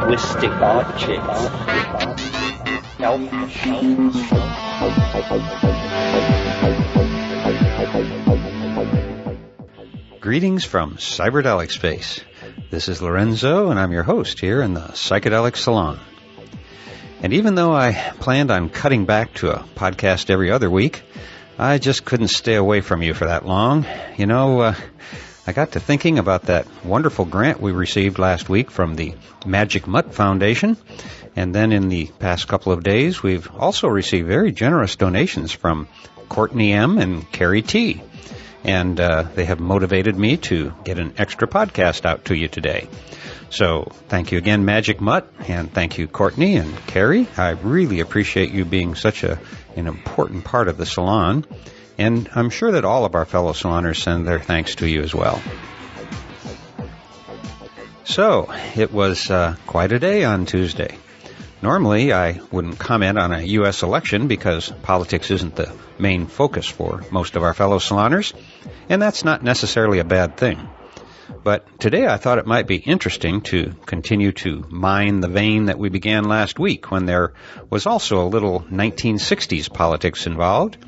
linguistic objects, elf machines. Greetings from Cyberdelic Space. This is Lorenzo, and I'm your host here in the Psychedelic Salon. And even though I planned on cutting back to a podcast every other week, I just couldn't stay away from you for that long. You know, I got to thinking about that wonderful grant we received last week from the Magic Mutt Foundation. And then in the past couple of days, we've also received very generous donations from Courtney M. and Carrie T. And they have motivated me to get an extra podcast out to you today. So thank you again, Magic Mutt, and thank you, Courtney and Carrie. I really appreciate you being such an important part of the salon, and I'm sure that all of our fellow saloners send their thanks to you as well. So it was quite a day on Tuesday. Normally, I wouldn't comment on a U.S. election because politics isn't the main focus for most of our fellow saloners, and that's not necessarily a bad thing. But today I thought it might be interesting to continue to mine the vein that we began last week when there was also a little 1960s politics involved.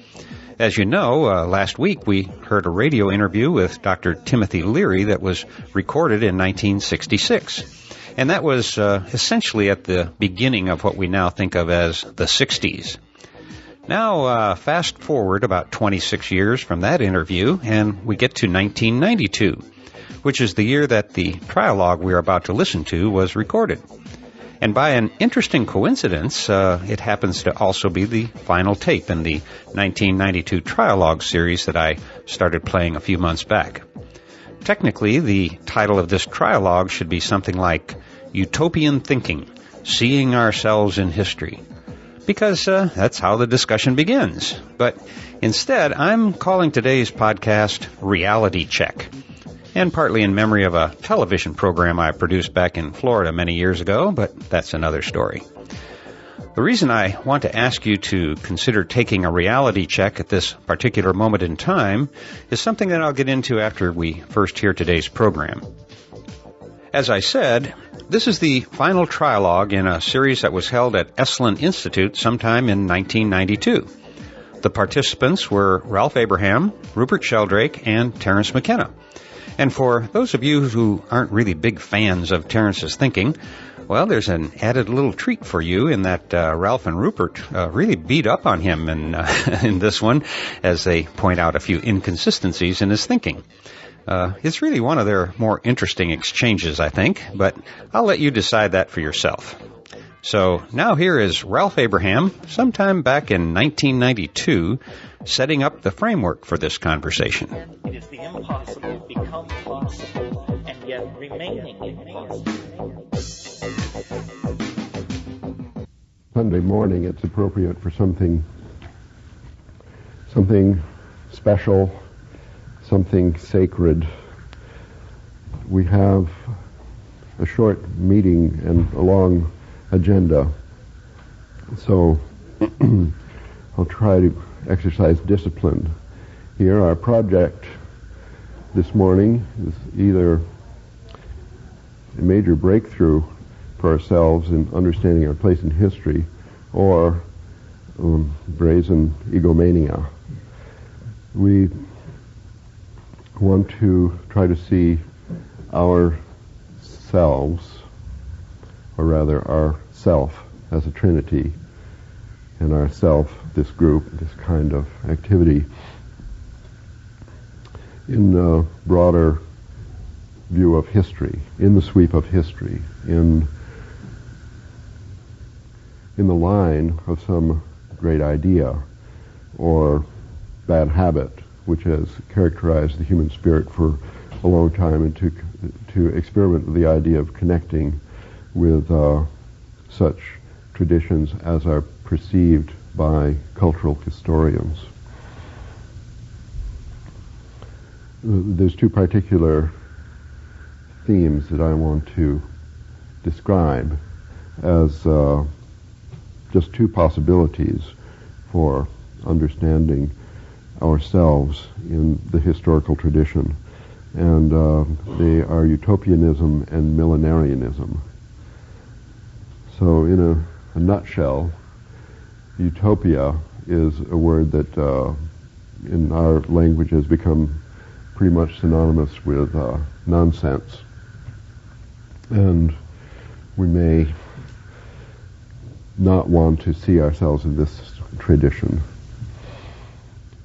As you know, last week we heard a radio interview with Dr. Timothy Leary that was recorded in 1966. And that was essentially at the beginning of what we now think of as the 60s. Now, fast forward about 26 years from that interview, and we get to 1992. Which is the year that the trialogue we are about to listen to was recorded. And by an interesting coincidence, it happens to also be the final tape in the 1992 trialogue series that I started playing a few months back. Technically, the title of this trialogue should be something like Utopian Thinking, Seeing Ourselves in History, because that's how the discussion begins. But instead, I'm calling today's podcast Reality Check, and partly in memory of a television program I produced back in Florida many years ago, but that's another story. The reason I want to ask you to consider taking a reality check at this particular moment in time is something that I'll get into after we first hear today's program. As I said, this is the final trialogue in a series that was held at Esalen Institute sometime in 1992. The participants were Ralph Abraham, Rupert Sheldrake, and Terence McKenna. And for those of you who aren't really big fans of Terence's thinking, well, there's an added little treat for you in that Ralph and Rupert really beat up on him in this one as they point out a few inconsistencies in his thinking. It's really one of their more interesting exchanges, I think, but I'll let you decide that for yourself. So now here is Ralph Abraham, sometime back in 1992, setting up the framework for this conversation. It is the impossible become possible and yet remaining impossible. Sunday morning, it's appropriate for something special, something sacred. We have a short meeting and a long agenda, so I'll try to exercise discipline here. Our project this morning is either a major breakthrough for ourselves in understanding our place in history or brazen egomania. We want to try to see ourselves, or rather our self, as a trinity, and our self, this group, this kind of activity, in a broader view of history, in the sweep of history, in the line of some great idea or bad habit which has characterized the human spirit for a long time, and to experiment with the idea of connecting with such traditions as are perceived by cultural historians. There's two particular themes that I want to describe as just two possibilities for understanding ourselves in the historical tradition, and they are utopianism and millenarianism. So in a nutshell, utopia is a word that in our language has become pretty much synonymous with nonsense. And we may not want to see ourselves in this tradition.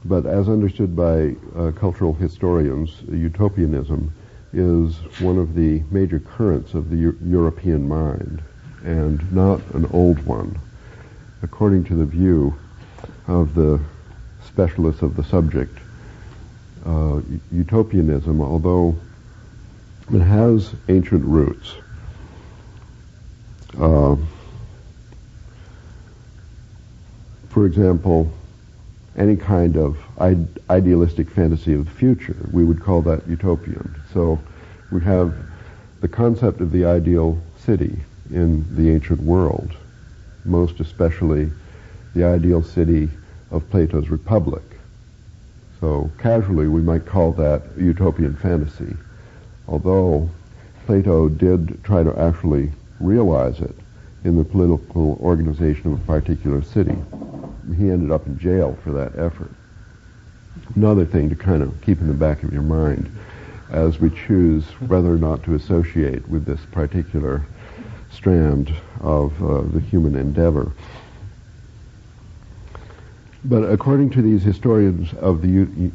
But as understood by cultural historians, utopianism is one of the major currents of the European mind, and not an old one. According to the view of the specialists of the subject, utopianism, although it has ancient roots, for example, any kind of idealistic fantasy of the future, we would call that utopian. So we have the concept of the ideal city in the ancient world, most especially the ideal city of Plato's Republic. So casually we might call that utopian fantasy, although Plato did try to actually realize it in the political organization of a particular city. He ended up in jail for that effort. Another thing to kind of keep in the back of your mind as we choose whether or not to associate with this particular strand of the human endeavor. But according to these historians of the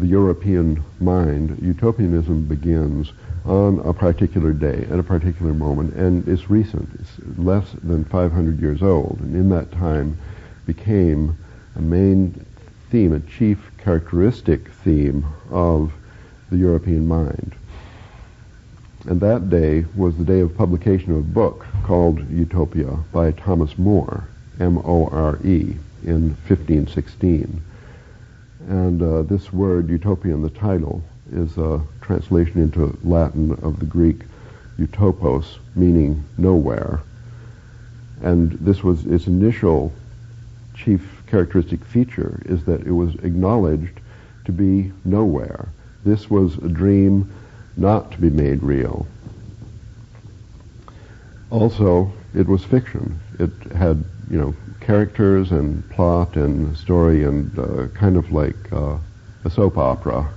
European mind, utopianism begins on a particular day, at a particular moment, and it's recent. It's less than 500 years old, and in that time became a main theme, a chief characteristic theme of the European mind. And that day was the day of publication of a book called Utopia by Thomas More, M-O-R-E, in 1516. And this word, utopian, the title, is a translation into Latin of the Greek utopos, meaning nowhere. And this was its initial chief characteristic feature, is that it was acknowledged to be nowhere. This was a dream not to be made real. Also, it was fiction. It had, characters and plot and story and kind of like a soap opera,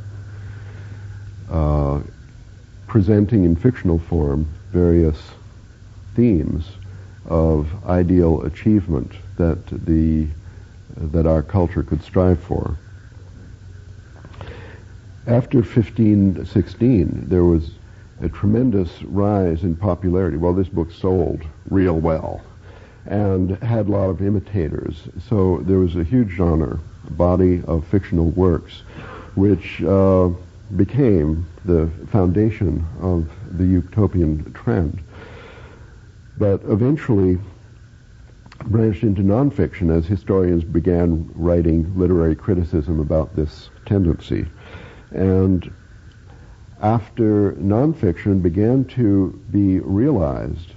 presenting in fictional form various themes of ideal achievement that our culture could strive for. After 1516, there was a tremendous rise in popularity. Well, this book sold real well and had a lot of imitators. So there was a huge genre, a body of fictional works, which became the foundation of the utopian trend. But eventually branched into nonfiction as historians began writing literary criticism about this tendency. And after nonfiction began to be realized,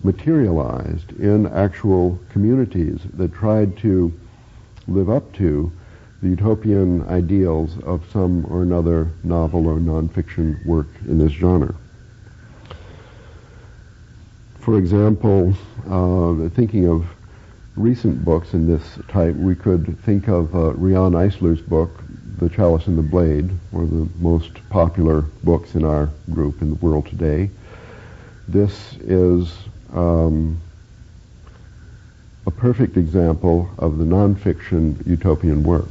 materialized in actual communities that tried to live up to the utopian ideals of some or another novel or nonfiction work in this genre. For example, thinking of recent books in this type, we could think of Rian Eisler's book, The Chalice and the Blade, one of the most popular books in our group in the world today. This is a perfect example of the nonfiction utopian work.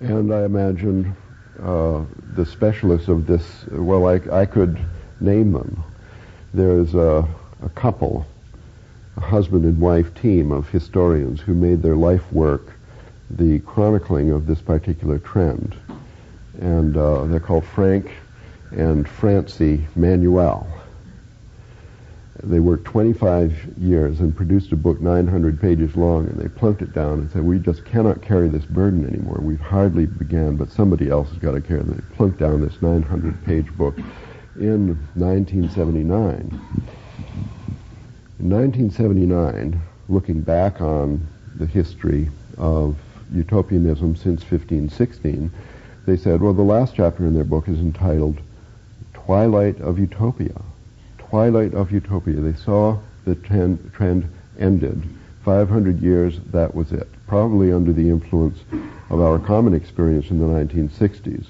And I imagine the specialists of this, well, I could name them. There's a couple, a husband and wife team of historians who made their life work the chronicling of this particular trend. And they're called Frank and Francie Manuel. They worked 25 years and produced a book 900 pages long, and they plunked it down and said, we just cannot carry this burden anymore. We've hardly began, but somebody else has got to carry it. And they plunked down this 900-page book in 1979. In 1979, looking back on the history of utopianism since 1516, they said, well, the last chapter in their book is entitled Twilight of Utopia. twilight of utopia. They saw the trend ended. 500 years, that was it. Probably under the influence of our common experience in the 1960s,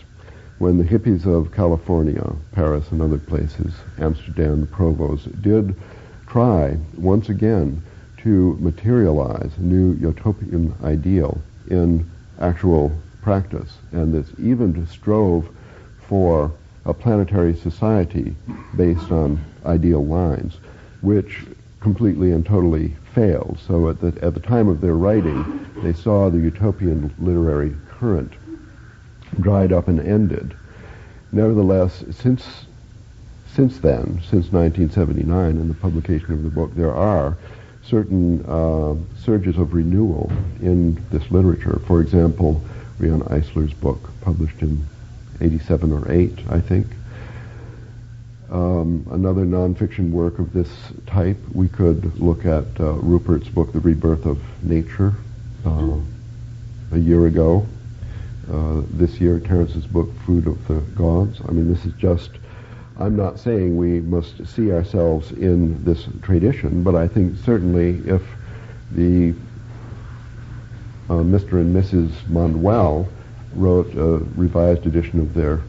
when the hippies of California, Paris and other places, Amsterdam, Provost, did try once again to materialize a new utopian ideal in actual practice, and this even strove for a planetary society based on ideal lines, which completely and totally failed. So at the time of their writing, they saw the utopian literary current dried up and ended. Nevertheless, since then, since 1979 and the publication of the book, there are certain surges of renewal in this literature. For example, Rian Eisler's book, published in 87 or 8, I think. Another nonfiction work of this type, we could look at Rupert's book, The Rebirth of Nature, a year ago. This year, Terence's book, Food of the Gods. I mean, this is just, I'm not saying we must see ourselves in this tradition, but I think certainly if the Mr. and Mrs. Manuel wrote a revised edition of their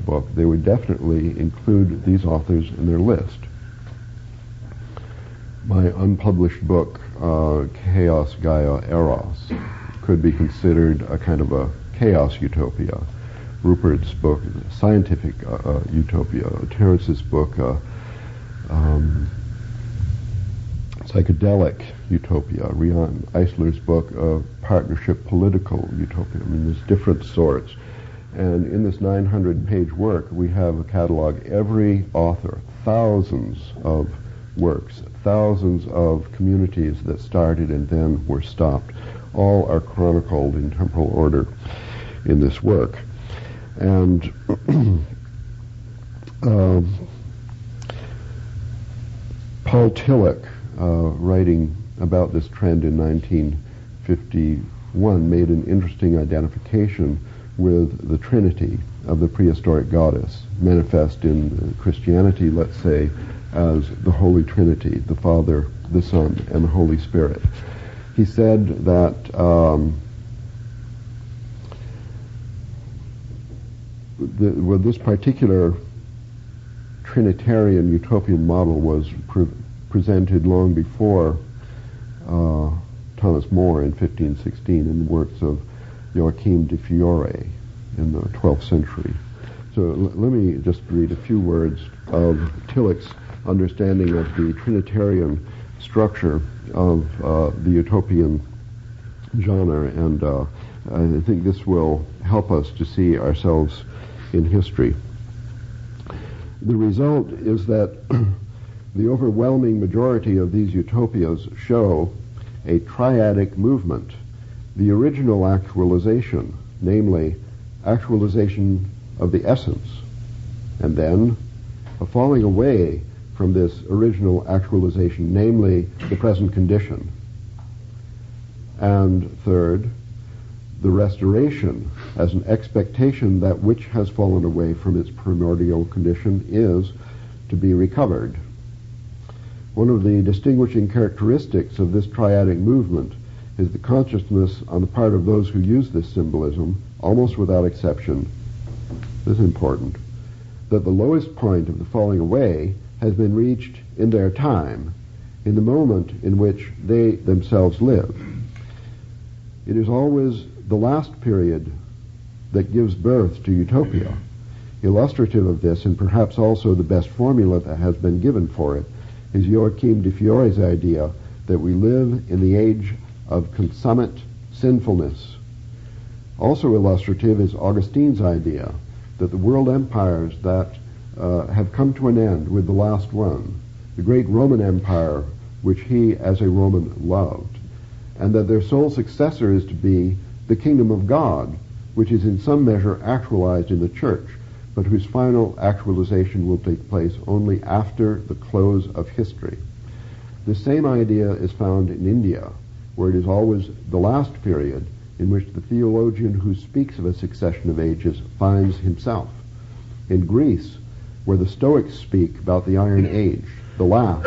book, they would definitely include these authors in their list. My unpublished book, Chaos, Gaia, Eros, could be considered a kind of a chaos utopia. Rupert's book, Scientific Utopia. Terence's book, Psychedelic Utopia. Rian Eisler's book, Partnership Political Utopia. I mean, there's different sorts. And in this 900-page work, we have a catalog, every author, thousands of works, thousands of communities that started and then were stopped. All are chronicled in temporal order in this work. And Paul Tillich, writing about this trend in 1951, made an interesting identification with the Trinity of the prehistoric goddess, manifest in Christianity, let's say, as the Holy Trinity, the Father, the Son, and the Holy Spirit. He said that this particular Trinitarian utopian model was presented long before Thomas More in 1516 in the works of Joachim de Fiore in the 12th century. So let me just read a few words of Tillich's understanding of the Trinitarian structure of the utopian genre, and I think this will help us to see ourselves in history. The result is that the overwhelming majority of these utopias show a triadic movement. The original actualization, namely actualization of the essence, and then a falling away from this original actualization, namely the present condition. And third, the restoration as an expectation that which has fallen away from its primordial condition is to be recovered. One of the distinguishing characteristics of this triadic movement is the consciousness on the part of those who use this symbolism, almost without exception, this is important, that the lowest point of the falling away has been reached in their time, in the moment in which they themselves live. It is always the last period that gives birth to utopia. Illustrative of this, and perhaps also the best formula that has been given for it, is Joachim de Fiore's idea that we live in the age of consummate sinfulness. Also illustrative is Augustine's idea that the world empires that have come to an end with the last one, the great Roman Empire, which he as a Roman loved, and that their sole successor is to be the kingdom of God, which is in some measure actualized in the church, but whose final actualization will take place only after the close of history. The same idea is found in India, where it is always the last period in which the theologian who speaks of a succession of ages finds himself. In Greece, where the Stoics speak about the Iron Age, the last,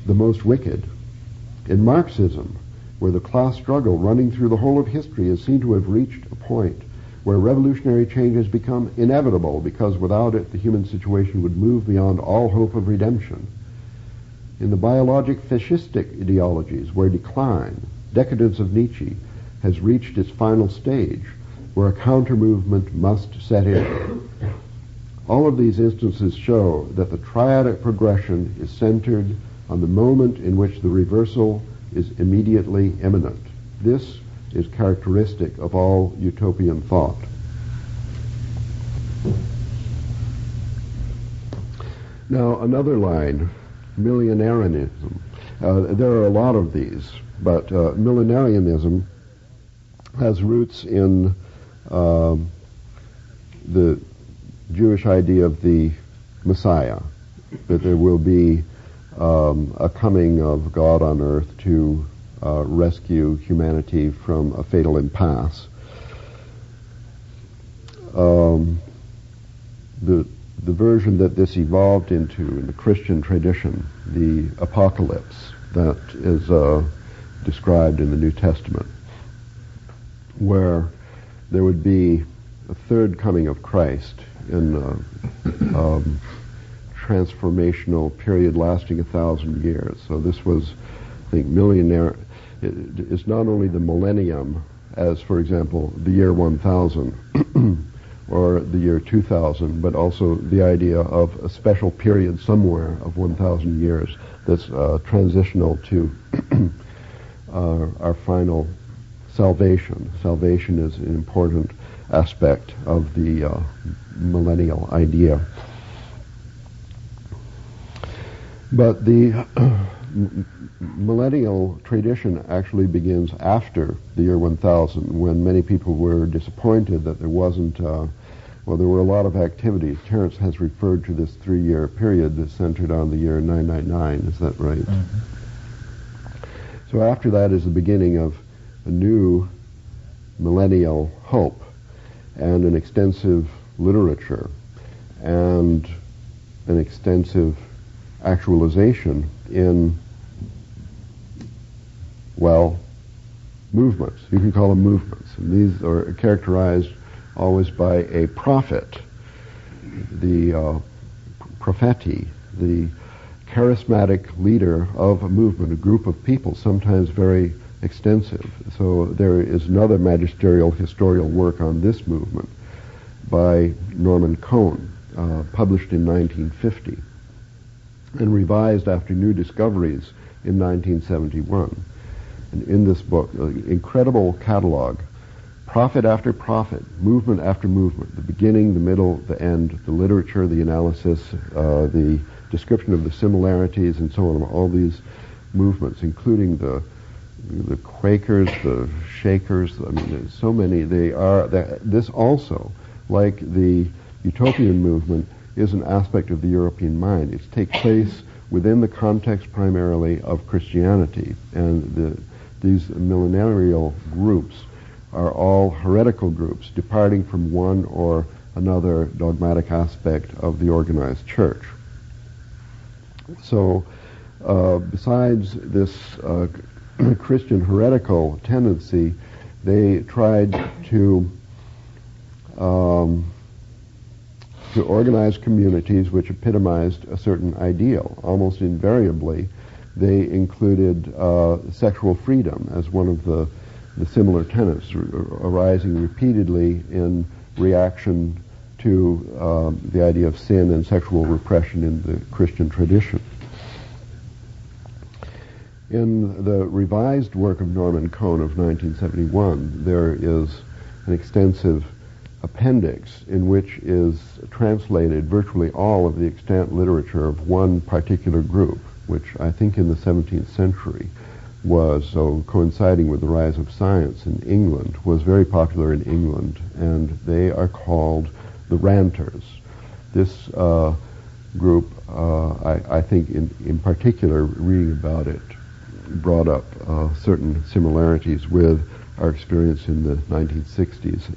the most wicked. In Marxism, where the class struggle running through the whole of history is seen to have reached a point where revolutionary change has become inevitable, because without it the human situation would move beyond all hope of redemption. In the biologic fascistic ideologies, where decadence of Nietzsche, has reached its final stage, where a counter-movement must set in. All of these instances show that the triadic progression is centered on the moment in which the reversal is immediately imminent. This is characteristic of all utopian thought. Now, another line, millenarianism. There are a lot of these, but millenarianism has roots in the Jewish idea of the Messiah, that there will be a coming of God on earth to rescue humanity from a fatal impasse. The version that this evolved into in the Christian tradition, the apocalypse that is described in the New Testament, where there would be a third coming of Christ in a transformational period lasting 1,000 years. So this was, I think, it's not only the millennium, as, for example, the year 1000 or the year 2000, but also the idea of a special period somewhere of 1,000 years that's transitional to our final salvation. Salvation is an important aspect of the millennial idea. But the millennial tradition actually begins after the year 1000, when many people were disappointed that there wasn't, there were a lot of activities. Terence has referred to this 3-year period that's centered on the year 999, is that right? Mm-hmm. So after that is the beginning of a new millennial hope and an extensive literature and an extensive actualization in, movements. You can call them movements. And these are characterized always by a prophet, the propheti, the charismatic leader of a movement, a group of people, sometimes very extensive. So there is another magisterial historical work on this movement by Norman Cohn, published in 1950 and revised after new discoveries in 1971. And in this book, incredible catalog, prophet after prophet, movement after movement, the beginning, the middle, the end, the literature, the analysis, the description of the similarities, and so on, all these movements, including the Quakers, the Shakers. I mean, there's so many. This also, like the utopian movement, is an aspect of the European mind. It takes place within the context primarily of Christianity, and these millenarial groups are all heretical groups, departing from one or another dogmatic aspect of the organized church. So, besides this Christian heretical tendency, they tried to organize communities which epitomized a certain ideal. Almost invariably, they included sexual freedom as one of the similar tenets, arising repeatedly in reaction to the idea of sin and sexual repression in the Christian tradition. In the revised work of Norman Cohn of 1971, there is an extensive appendix in which is translated virtually all of the extant literature of one particular group, which I think in the 17th century was, so coinciding with the rise of science in England, was very popular in England, and they are called the Ranters. This group, I think in particular, reading about it, brought up certain similarities with our experience in the 1960s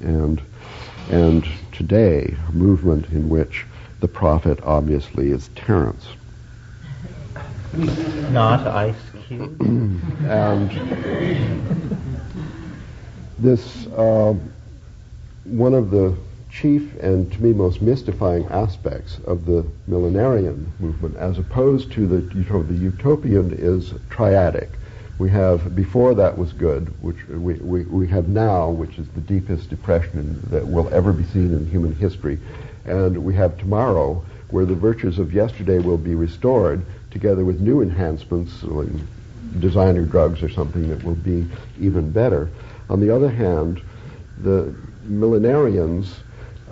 and today, a movement in which the prophet obviously is Terence. Not Ice Cube. And this, one of the chief and to me most mystifying aspects of the millenarian movement, as opposed to the utopian, is triadic. We have, before that was good, which we have now, which is the deepest depression that will ever be seen in human history. And we have tomorrow, where the virtues of yesterday will be restored, together with new enhancements, like designer drugs or something that will be even better. On the other hand, the millenarians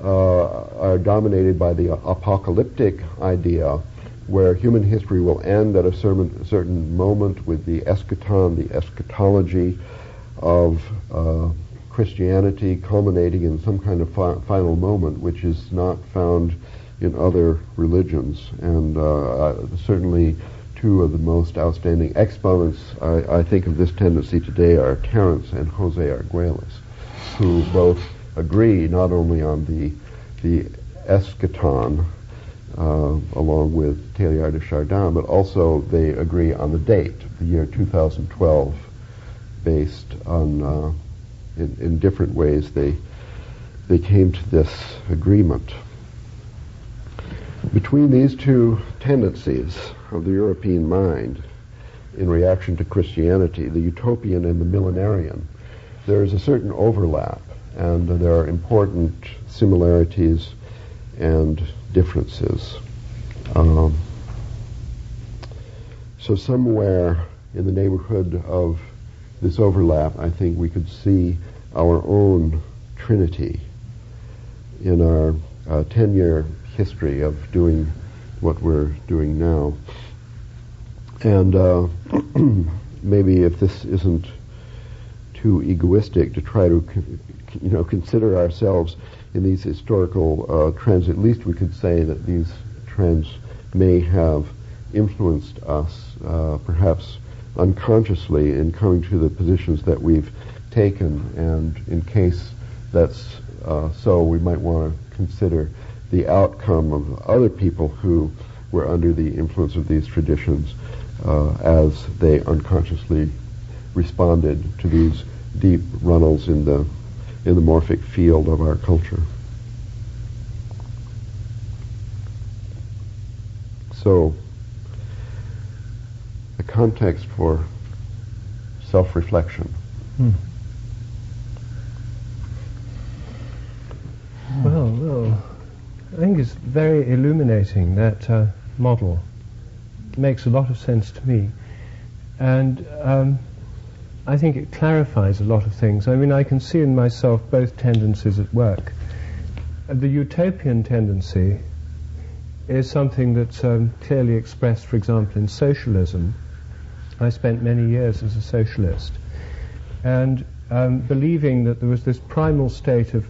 are dominated by the apocalyptic idea, where human history will end at a certain moment with the eschaton, the eschatology of Christianity, culminating in some kind of final moment, which is not found in other religions. And certainly two of the most outstanding exponents, I think, of this tendency today are Terence and Jose Arguelles, who both agree not only on the eschaton, along with Teilhard de Chardin, but also they agree on the date, the year 2012, based on, in different ways, they came to this agreement. Between these two tendencies of the European mind in reaction to Christianity, the utopian and the millenarian, there is a certain overlap, and there are important similarities and differences. So somewhere in the neighborhood of this overlap, I think we could see our own trinity in our 10-year history of doing what we're doing now. And maybe if this isn't too egoistic to try to consider ourselves in these historical trends, at least we could say that these trends may have influenced us, perhaps unconsciously, in coming to the positions that we've taken. And in case that's so, we might want to consider the outcome of other people who were under the influence of these traditions as they unconsciously responded to these deep runnels in the morphic field of our culture. So, the context for self-reflection. Well, I think it's very illuminating, that model. It makes a lot of sense to me. And I think it clarifies a lot of things. I mean, I can see in myself both tendencies at work. The utopian tendency is something that's clearly expressed, for example, in socialism. I spent many years as a socialist, and believing that there was this primal state of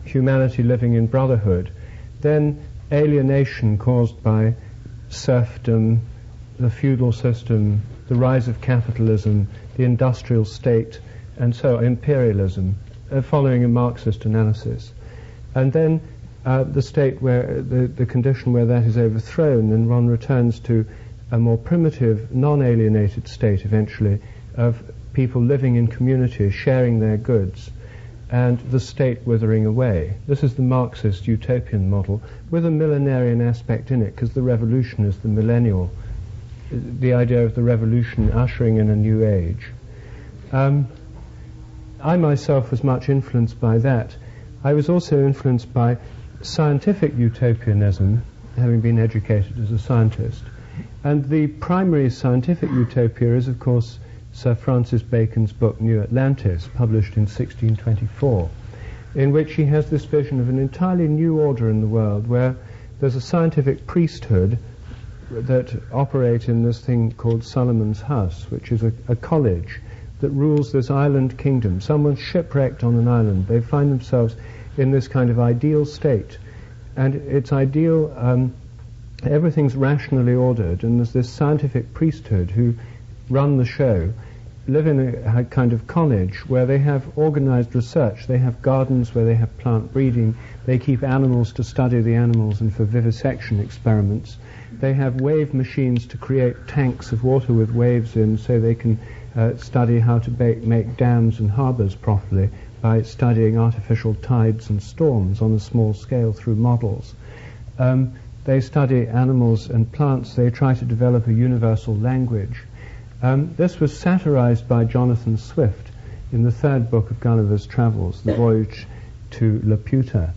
humanity living in brotherhood, then alienation caused by serfdom, the feudal system, the rise of capitalism, the industrial state, and so imperialism, following a Marxist analysis. And then the state where, the condition where that is overthrown, and one returns to a more primitive, non-alienated state eventually of people living in communities, sharing their goods, and the state withering away. This is the Marxist utopian model, with a millenarian aspect in it, because the revolution is the millennial, the idea of the revolution ushering in a new age. I myself was much influenced by that. I was also influenced by scientific utopianism, having been educated as a scientist. And the primary scientific utopia is, of course, Sir Francis Bacon's book New Atlantis, published in 1624, in which he has this vision of an entirely new order in the world, where there's a scientific priesthood that operate in this thing called Solomon's House, which is a college that rules this island kingdom. Someone's shipwrecked on an island. They find themselves in this kind of ideal state, and it's ideal, everything's rationally ordered, and there's this scientific priesthood who run the show, live in a kind of college where they have organized research. They have gardens where they have plant breeding. They keep animals to study the animals and for vivisection experiments. They have wave machines to create tanks of water with waves in so they can study how to make dams and harbors properly by studying artificial tides and storms on a small scale through models. They study animals and plants. They try to develop a universal language. This was satirized by Jonathan Swift in the third book of Gulliver's Travels, The Voyage to Laputa,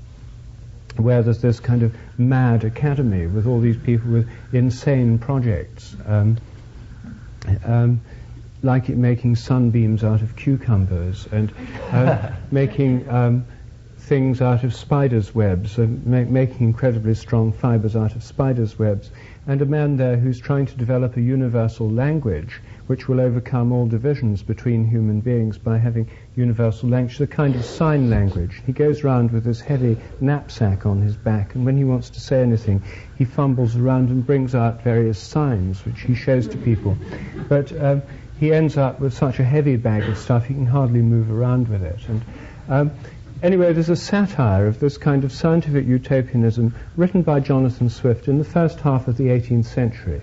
where there's this kind of mad academy with all these people with insane projects, like making sunbeams out of cucumbers and making things out of spiders' webs, making incredibly strong fibers out of spiders' webs, and a man there who's trying to develop a universal language which will overcome all divisions between human beings by having universal language, the kind of sign language. He goes around with this heavy knapsack on his back, and when he wants to say anything, he fumbles around and brings out various signs which he shows to people. But he ends up with such a heavy bag of stuff he can hardly move around with it. And anyway, there's a satire of this kind of scientific utopianism written by Jonathan Swift in the first half of the 18th century.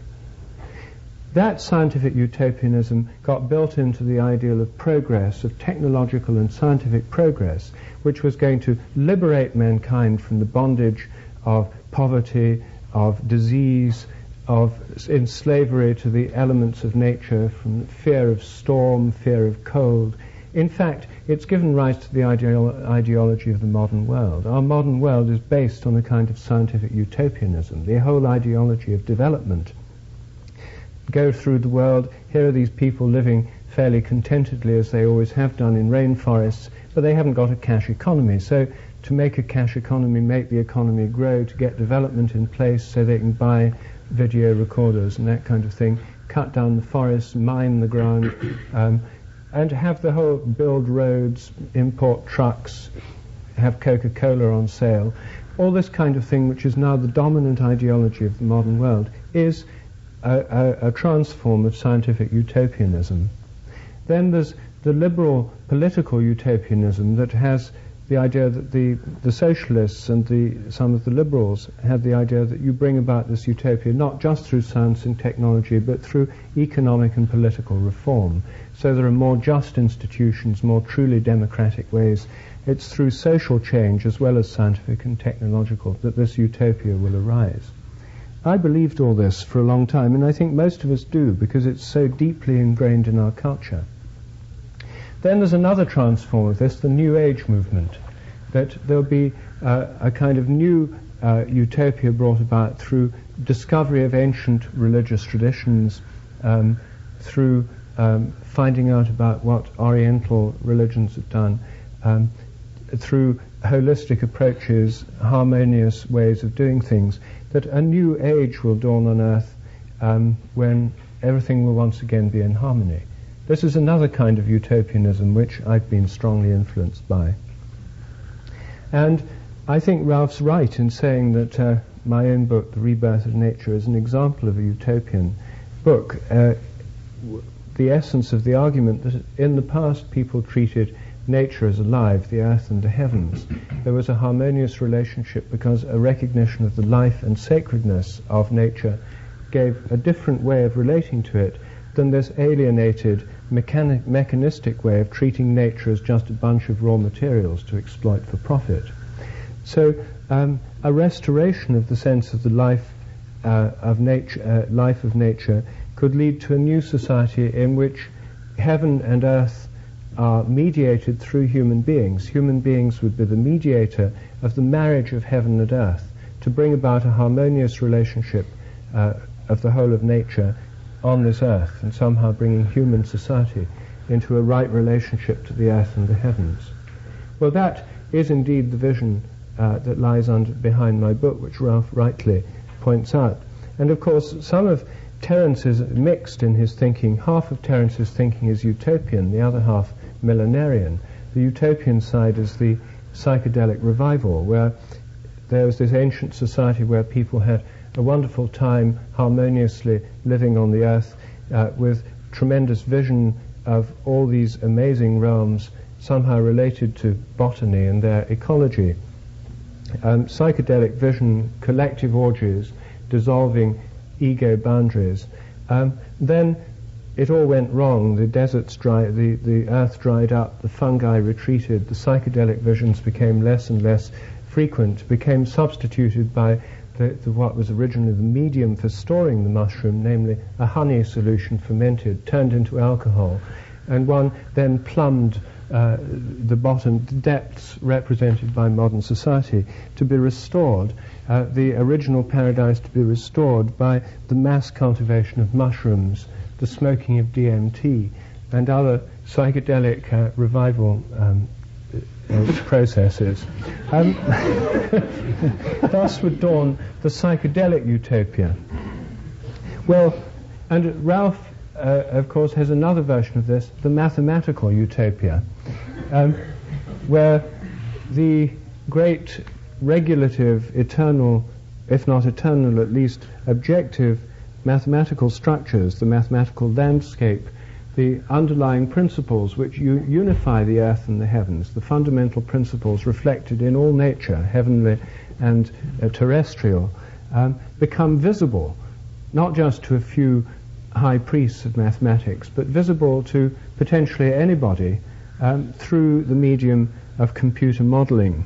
That scientific utopianism got built into the ideal of progress, of technological and scientific progress, which was going to liberate mankind from the bondage of poverty, of disease, of in slavery to the elements of nature, from fear of storm, fear of cold. In fact, it's given rise to the ideology of the modern world. Our modern world is based on a kind of scientific utopianism, the whole ideology of development. Go through the world, here are these people living fairly contentedly as they always have done in rainforests, but they haven't got a cash economy. So to make a cash economy, make the economy grow, to get development in place so they can buy video recorders and that kind of thing, cut down the forests, mine the ground, and have the whole, build roads, import trucks, have Coca-Cola on sale. All this kind of thing, which is now the dominant ideology of the modern world, is a transform of scientific utopianism. Then there's the liberal political utopianism that has the idea that the socialists and some of the liberals had the idea that you bring about this utopia not just through science and technology, but through economic and political reform. So there are more just institutions, more truly democratic ways. It's through social change as well as scientific and technological that this utopia will arise. I believed all this for a long time, and I think most of us do, because it's so deeply ingrained in our culture. Then there's another transform of this, the New Age movement, that there'll be a kind of new utopia brought about through discovery of ancient religious traditions, through finding out about what Oriental religions have done, through holistic approaches, harmonious ways of doing things, that a new age will dawn on Earth when everything will once again be in harmony. This is another kind of utopianism which I've been strongly influenced by. And I think Ralph's right in saying that my own book, The Rebirth of Nature, is an example of a utopian book. The essence of the argument that in the past people treated nature as alive, the earth and the heavens. There was a harmonious relationship because a recognition of the life and sacredness of nature gave a different way of relating to it than this alienated, mechanistic way of treating nature as just a bunch of raw materials to exploit for profit. So a restoration of the sense of the life of nature could lead to a new society in which heaven and earth are mediated through human beings. Human beings would be the mediator of the marriage of heaven and earth to bring about a harmonious relationship of the whole of nature on this earth, and somehow bringing human society into a right relationship to the earth and the heavens. Well, that is indeed the vision that lies behind my book, which Ralph rightly points out. And of course, some of Terence's mixed in his thinking. Half of Terence's thinking is utopian, the other half millenarian. The utopian side is the psychedelic revival, where there was this ancient society where people had a wonderful time harmoniously living on the earth with tremendous vision of all these amazing realms somehow related to botany and their ecology. Psychedelic vision, collective orgies, dissolving ego boundaries. Then it all went wrong. The deserts dried, the earth dried up, the fungi retreated, the psychedelic visions became less and less frequent, became substituted by what was originally the medium for storing the mushroom, namely a honey solution fermented, turned into alcohol, and one then plumbed the bottom, the depths represented by modern society, to be restored, the original paradise to be restored by the mass cultivation of mushrooms, the smoking of DMT, and other psychedelic revival processes. Thus would dawn the psychedelic utopia. Well, and Ralph, of course, has another version of this, the mathematical utopia, where the great regulative, eternal, if not eternal, at least objective mathematical structures, the mathematical landscape, the underlying principles which unify the earth and the heavens, the fundamental principles reflected in all nature, heavenly and terrestrial, become visible, not just to a few high priests of mathematics, but visible to potentially anybody through the medium of computer modeling.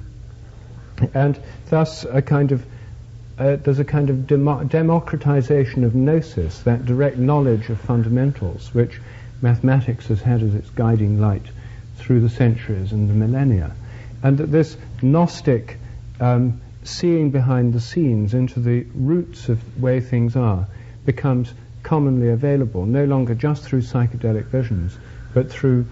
And thus there's a kind of democratization of gnosis, that direct knowledge of fundamentals, which mathematics has had as its guiding light through the centuries and the millennia. And that this Gnostic seeing behind the scenes into the roots of the way things are becomes commonly available, no longer just through psychedelic visions, but through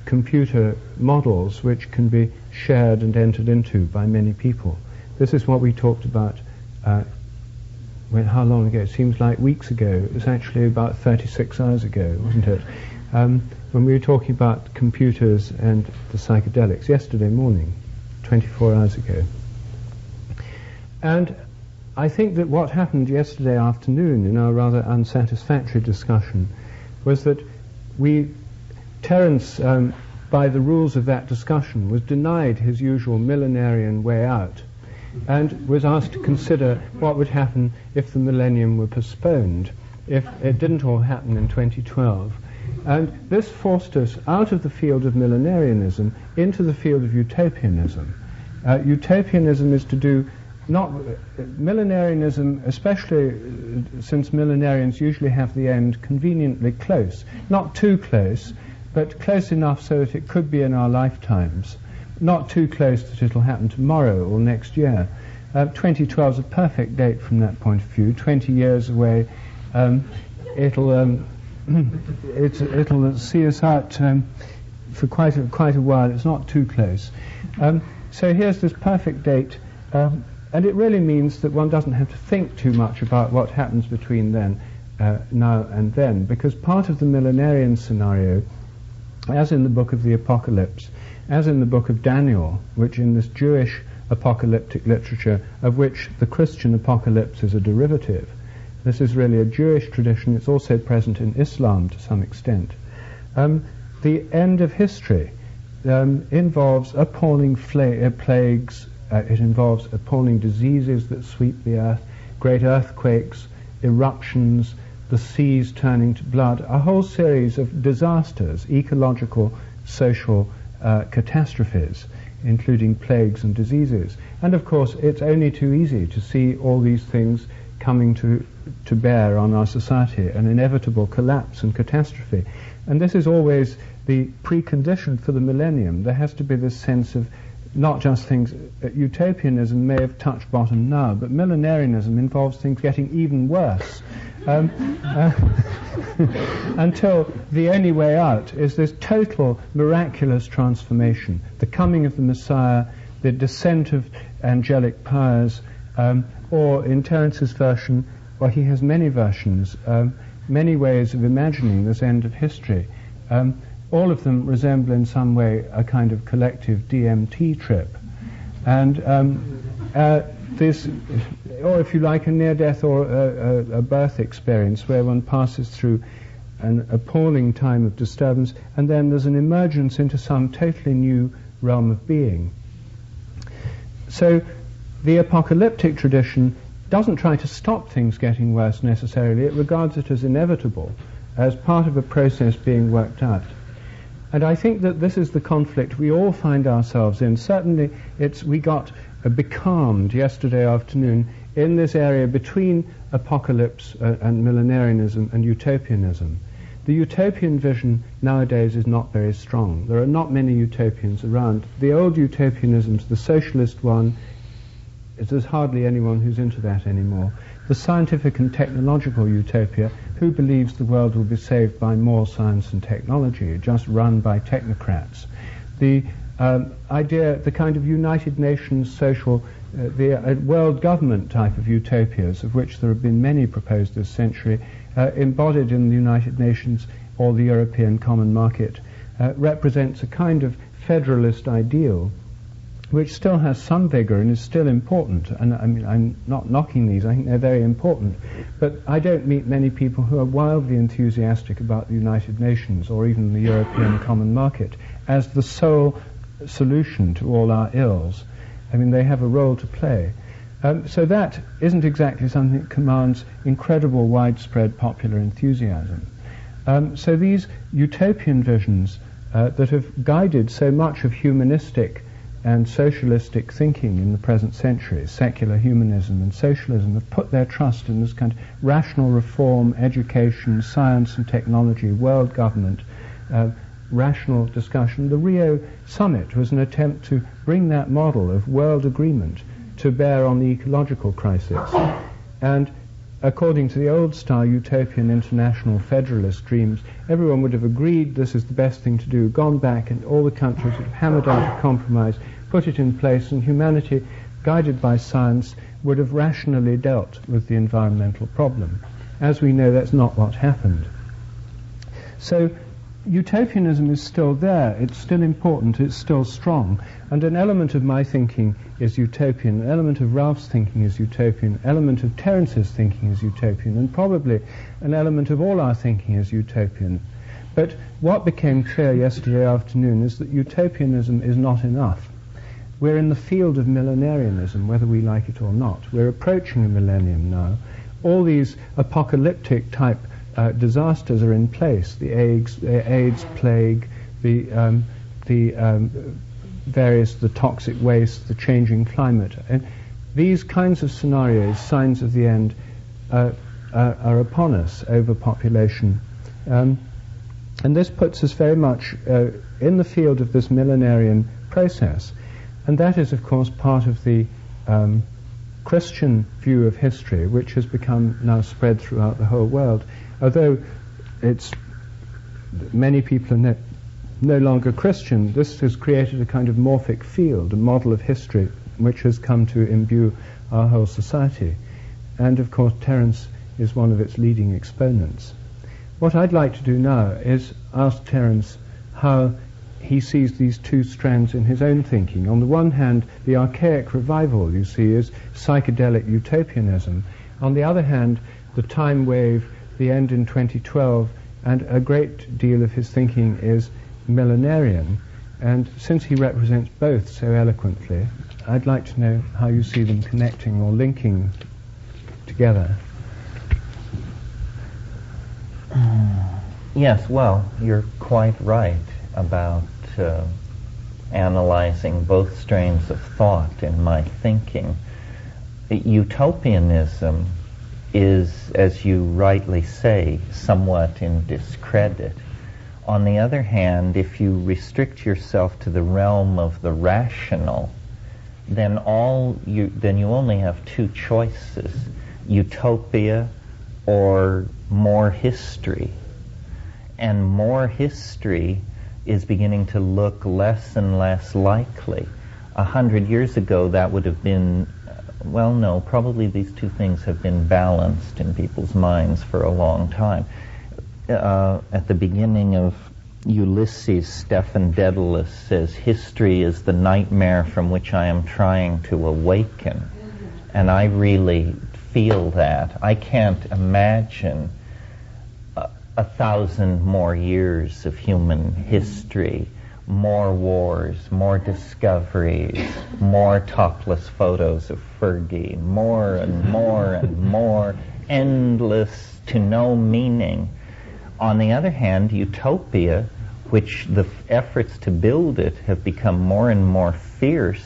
computer models which can be shared and entered into by many people. This is what we talked about how long ago? It seems like weeks ago. It was actually about 36 hours ago, wasn't it? When we were talking about computers and the psychedelics, yesterday morning, 24 hours ago. And I think that what happened yesterday afternoon in our rather unsatisfactory discussion was that Terence, by the rules of that discussion, was denied his usual millenarian way out, and was asked to consider what would happen if the millennium were postponed, if it didn't all happen in 2012. And this forced us out of the field of millenarianism into the field of utopianism. Utopianism is to do not millenarianism, especially since millenarians usually have the end conveniently close, not too close, but close enough so that it could be in our lifetimes. Not too close that it'll happen tomorrow or next year. 2012 is a perfect date from that point of view. 20 years away, it'll see us out for quite a while. It's not too close. So here's this perfect date, and it really means that one doesn't have to think too much about what happens between now and then, because part of the millenarian scenario, as in the book of the Apocalypse, as in the book of Daniel, which in this Jewish apocalyptic literature, of which the Christian apocalypse is a derivative. This is really a Jewish tradition. It's also present in Islam to some extent. The end of history involves appalling plagues. It involves appalling diseases that sweep the earth, great earthquakes, eruptions, the seas turning to blood, a whole series of disasters, ecological, social catastrophes, including plagues and diseases. And of course, it's only too easy to see all these things coming to bear on our society, an inevitable collapse and catastrophe. And this is always the precondition for the millennium. There has to be this sense of not just things, utopianism may have touched bottom now, but millenarianism involves things getting even worse. Until the only way out is this total miraculous transformation, the coming of the Messiah, the descent of angelic powers, or in Terence's version, well, he has many versions, many ways of imagining this end of history. All of them resemble in some way a kind of collective DMT trip. And this, or if you like, a near-death or a birth experience where one passes through an appalling time of disturbance, and then there's an emergence into some totally new realm of being. So the apocalyptic tradition doesn't try to stop things getting worse necessarily. It regards it as inevitable, as part of a process being worked out. And I think that this is the conflict we all find ourselves in. Certainly we got becalmed yesterday afternoon in this area between apocalypse and millenarianism and utopianism. The utopian vision nowadays is not very strong. There are not many utopians around. The old utopianisms, the socialist one, there's hardly anyone who's into that anymore. The scientific and technological utopia, who believes the world will be saved by more science and technology, just run by technocrats. The idea, the kind of United Nations social, the world government type of utopias, of which there have been many proposed this century, embodied in the United Nations or the European Common Market, represents a kind of federalist ideal which still has some vigor and is still important. And I mean, I'm not knocking these, I think they're very important. But I don't meet many people who are wildly enthusiastic about the United Nations or even the European Common Market as the sole solution to all our ills. I mean, they have a role to play. So that isn't exactly something that commands incredible widespread popular enthusiasm. So these utopian visions that have guided so much of humanistic and socialistic thinking in the present century, secular humanism and socialism, have put their trust in this kind of rational reform, education, science and technology, world government, rational discussion. The Rio summit was an attempt to bring that model of world agreement to bear on the ecological crisis. And according to the old-style utopian international federalist dreams, everyone would have agreed this is the best thing to do, gone back, and all the countries would have hammered out a compromise, put it in place, and humanity, guided by science, would have rationally dealt with the environmental problem. As we know, that's not what happened. So utopianism is still there, it's still important, it's still strong, and an element of my thinking is utopian, an element of Ralph's thinking is utopian, an element of Terence's thinking is utopian, and probably an element of all our thinking is utopian. But what became clear yesterday afternoon is that utopianism is not enough. We're in the field of millenarianism, whether we like it or not. We're approaching a millennium now. All these apocalyptic type disasters are in place, the AIDS plague, the toxic waste, the changing climate. And these kinds of scenarios, signs of the end, are upon us, overpopulation. And this puts us very much in the field of this millenarian process. And that is, of course, part of the Christian view of history, which has become now spread throughout the whole world. Although many people are no longer Christian, this has created a kind of morphic field, a model of history, which has come to imbue our whole society. And, of course, Terence is one of its leading exponents. What I'd like to do now is ask Terence how he sees these two strands in his own thinking. On the one hand, the archaic revival, you see, is psychedelic utopianism. On the other hand, the time wave, the end in 2012, and a great deal of his thinking is millenarian. And since he represents both so eloquently, I'd like to know how you see them connecting or linking together. Yes, well, you're quite right about analyzing both strains of thought in my thinking. Utopianism is, as you rightly say, somewhat in discredit. On the other hand, if you restrict yourself to the realm of the rational, then you only have two choices: utopia or more history. And more history is beginning to look less and less likely. 100 years ago, that would have been, well, no, probably these two things have been balanced in people's minds for a long time. At the beginning of Ulysses, Stephen Dedalus says, "History is the nightmare from which I am trying to awaken." And I really feel that. I can't imagine 1,000 more years of human history, more wars, more discoveries, more topless photos of Fergie, more and more and more, endless to no meaning. On the other hand, utopia, which the efforts to build it have become more and more fierce,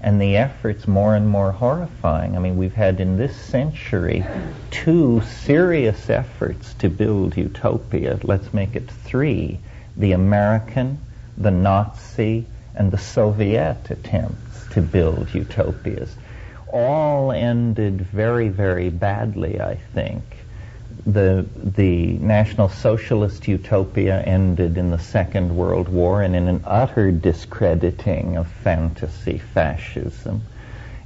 and the efforts more and more horrifying. I mean, we've had in this century 2 serious efforts to build utopia. Let's make it 3. The American, the Nazi, and the Soviet attempts to build utopias. All ended very, very badly, I think. The National Socialist utopia ended in the Second World War and in an utter discrediting of fantasy fascism.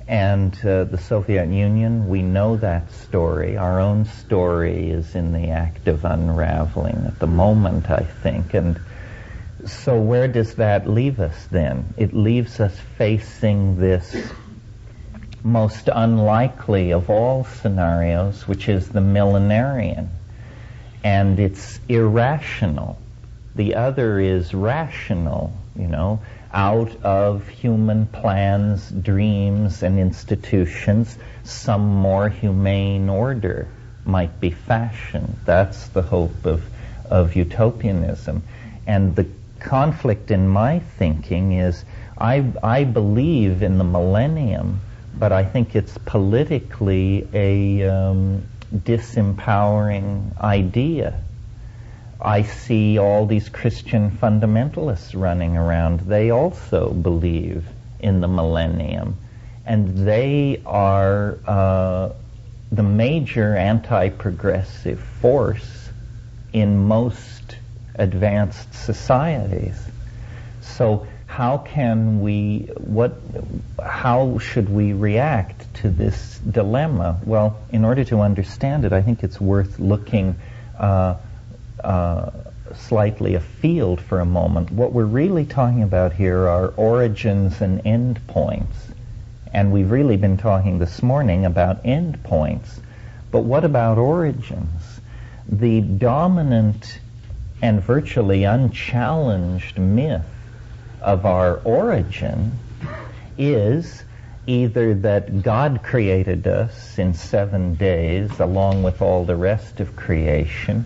And the Soviet Union, we know that story. Our own story is in the act of unraveling at the moment, I think. And so where does that leave us then? It leaves us facing this most unlikely of all scenarios, which is the millenarian. And it's irrational. The other is rational, out of human plans, dreams, and institutions, some more humane order might be fashioned. That's the hope of utopianism. And the conflict in my thinking is, I believe in the millennium, but I think it's politically a disempowering idea. I see all these Christian fundamentalists running around. They also believe in the millennium, and they are the major anti-progressive force in most advanced societies. So how should we react to this dilemma? Well, in order to understand it, I think it's worth looking slightly afield for a moment. What we're really talking about here are origins and endpoints. And we've really been talking this morning about endpoints. But what about origins? The dominant and virtually unchallenged myth of our origin is either that God created us in 7 days along with all the rest of creation,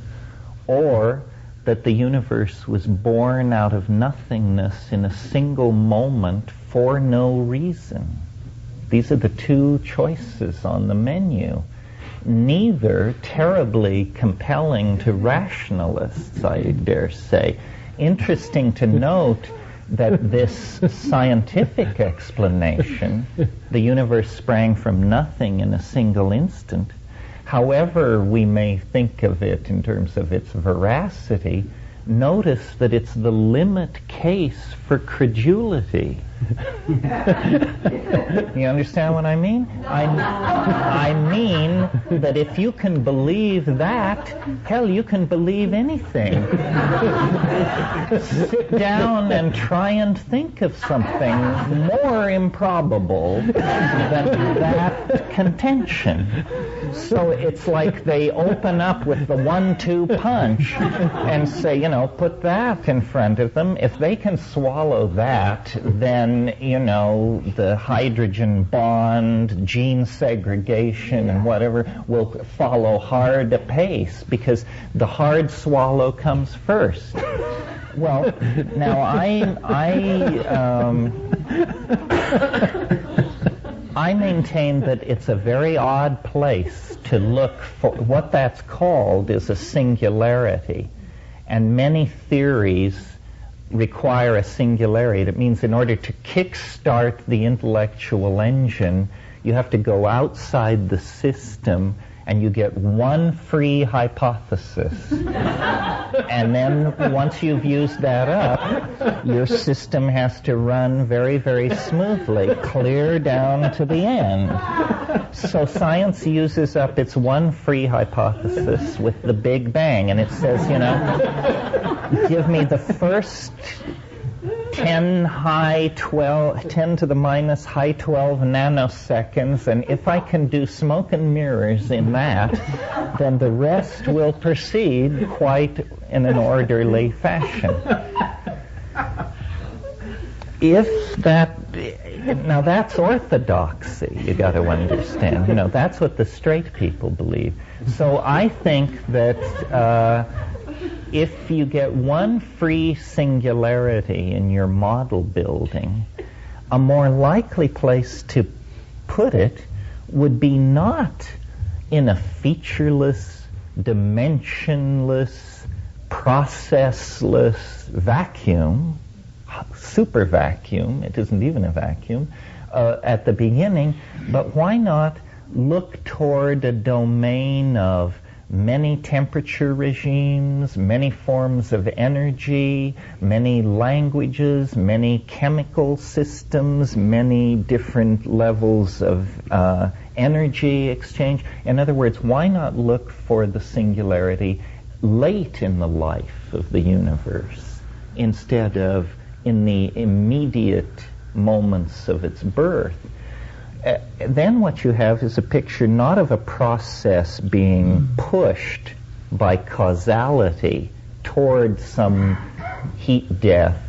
or that the universe was born out of nothingness in a single moment for no reason. These are the 2 choices on the menu. Neither terribly compelling to rationalists, I dare say. Interesting to note that this scientific explanation, the universe sprang from nothing in a single instant, however we may think of it in terms of its veracity, notice that it's the limit case for credulity. You understand what I mean? I mean that if you can believe that, hell, you can believe anything. Sit down and try and think of something more improbable than that contention. So it's like they open up with the 1-2 punch and say, put that in front of them. If they can swallow that, then, the hydrogen bond, gene segregation, and whatever will follow hard apace, because the hard swallow comes first. Well, now I maintain that it's a very odd place to look for. What that's called is a singularity. And many theories require a singularity. That means in order to kickstart the intellectual engine, you have to go outside the system and you get one free hypothesis. And then once you've used that up, your system has to run very, very smoothly, clear down to the end. So science uses up its one free hypothesis with the Big Bang, and it says, give me the first 10 to the minus high 12 nanoseconds, and if I can do smoke and mirrors in that, then the rest will proceed quite in an orderly fashion. Now that's orthodoxy, you got to understand. That's what the straight people believe. So I think that if you get one free singularity in your model building, a more likely place to put it would be not in a featureless, dimensionless, processless vacuum, super vacuum, it isn't even a vacuum, at the beginning, but why not look toward a domain of many temperature regimes, many forms of energy, many languages, many chemical systems, many different levels of energy exchange. In other words, why not look for the singularity late in the life of the universe instead of in the immediate moments of its birth? Then what you have is a picture not of a process being pushed by causality toward some heat death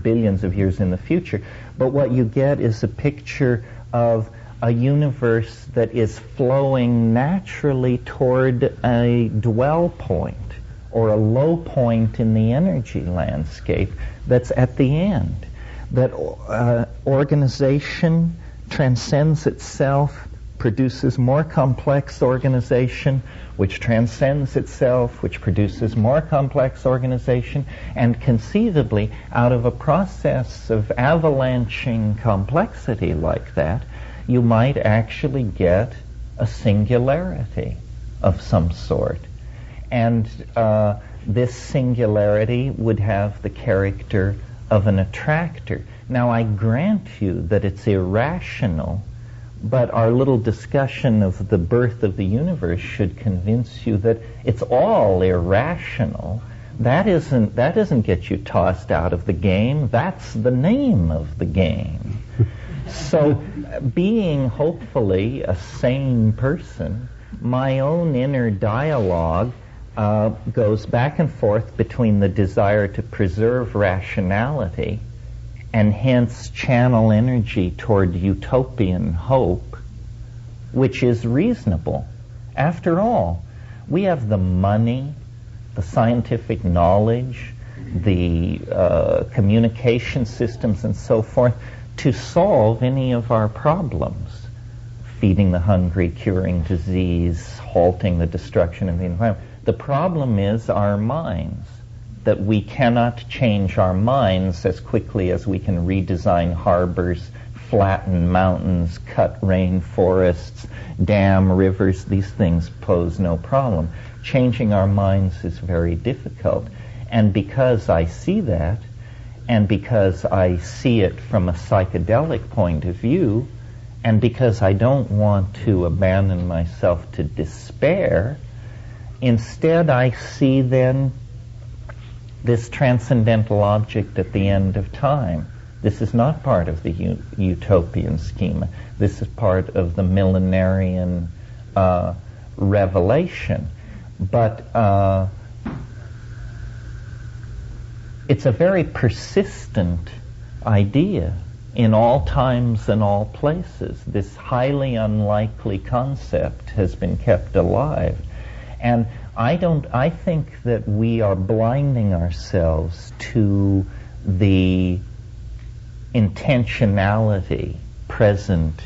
billions of years in the future, but what you get is a picture of a universe that is flowing naturally toward a dwell point or a low point in the energy landscape that's at the end. That organization transcends itself, produces more complex organization, which transcends itself, which produces more complex organization, and conceivably, out of a process of avalanching complexity like that, you might actually get a singularity of some sort. And this singularity would have the character of an attractor. Now, I grant you that it's irrational, but our little discussion of the birth of the universe should convince you that it's all irrational. That doesn't get you tossed out of the game. That's the name of the game. So, being hopefully a sane person, my own inner dialogue goes back and forth between the desire to preserve rationality and hence channel energy toward utopian hope, which is reasonable. After all, we have the money, the scientific knowledge, the communication systems and so forth to solve any of our problems. Feeding the hungry, curing disease, halting the destruction of the environment. The problem is our minds, that we cannot change our minds as quickly as we can redesign harbors, flatten mountains, cut rainforests, dam rivers. These things pose no problem. Changing our minds is very difficult. And because I see that, and because I see it from a psychedelic point of view, and because I don't want to abandon myself to despair, instead I see then this transcendental object at the end of time. This is not part of the utopian schema. This is part of the millenarian revelation. But it's a very persistent idea in all times and all places. This highly unlikely concept has been kept alive. And I think that we are blinding ourselves to the intentionality present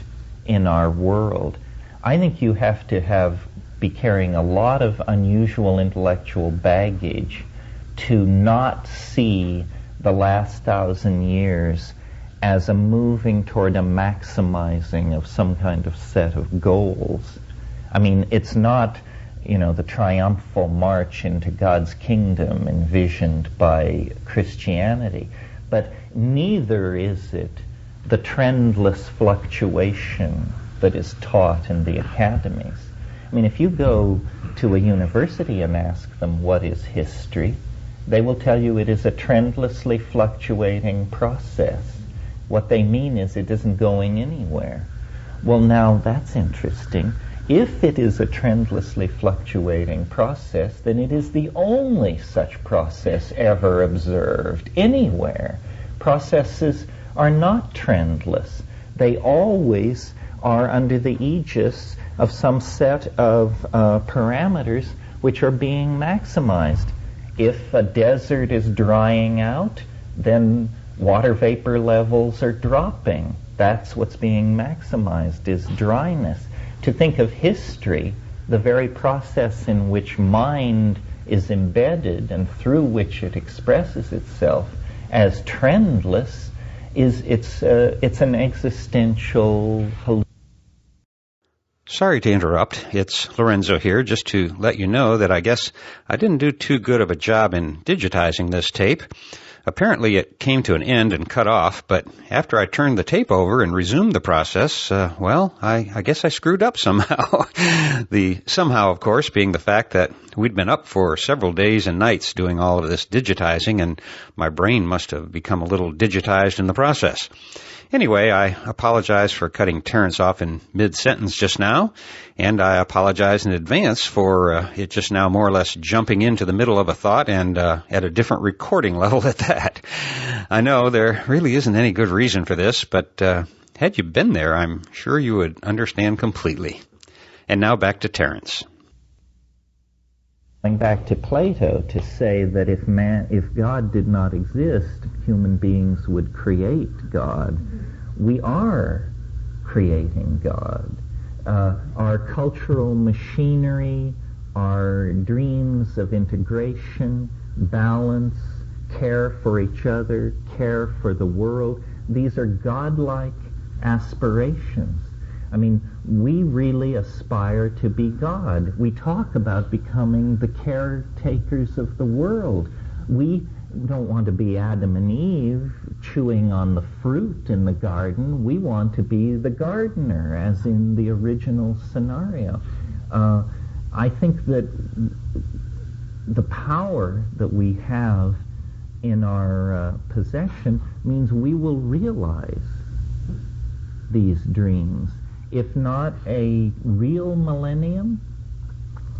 in our world. I think you have to be carrying a lot of unusual intellectual baggage to not see the last 1,000 years as a moving toward a maximizing of some kind of set of goals. I mean, it's not, the triumphal march into God's kingdom envisioned by Christianity, but neither is it the trendless fluctuation that is taught in the academies. I mean, if you go to a university and ask them what is history, They will tell you it is a trendlessly fluctuating process. What they mean is it isn't going anywhere. Well, now that's interesting. If it is a trendlessly fluctuating process, then it is the only such process ever observed anywhere. Processes are not trendless. They always are under the aegis of some set of parameters which are being maximized. If a desert is drying out, then water vapor levels are dropping. That's what's being maximized, is dryness. To think of history, the very process in which mind is embedded and through which it expresses itself as trendless, it's an existential hallucination. Sorry to interrupt. It's Lorenzo here, just to let you know that I guess I didn't do too good of a job in digitizing this tape. Apparently it came to an end and cut off, but after I turned the tape over and resumed the process, I guess I screwed up somehow. The somehow, of course, being the fact that we'd been up for several days and nights doing all of this digitizing, and my brain must have become a little digitized in the process. Anyway, I apologize for cutting Terrence off in mid-sentence just now, and I apologize in advance for it just now more or less jumping into the middle of a thought and at a different recording level at that. I know there really isn't any good reason for this, but had you been there, I'm sure you would understand completely. And now back to Terrence. Going back to Plato to say that if God did not exist, human beings would create God. We are creating God. Our cultural machinery, our dreams of integration, balance, care for each other, care for the world, these are godlike aspirations. I mean, we really aspire to be God. We talk about becoming the caretakers of the world. We don't want to be Adam and Eve chewing on the fruit in the garden. We want to be the gardener, as in the original scenario. I think that the power that we have in our possession means we will realize these dreams. If not a real millennium,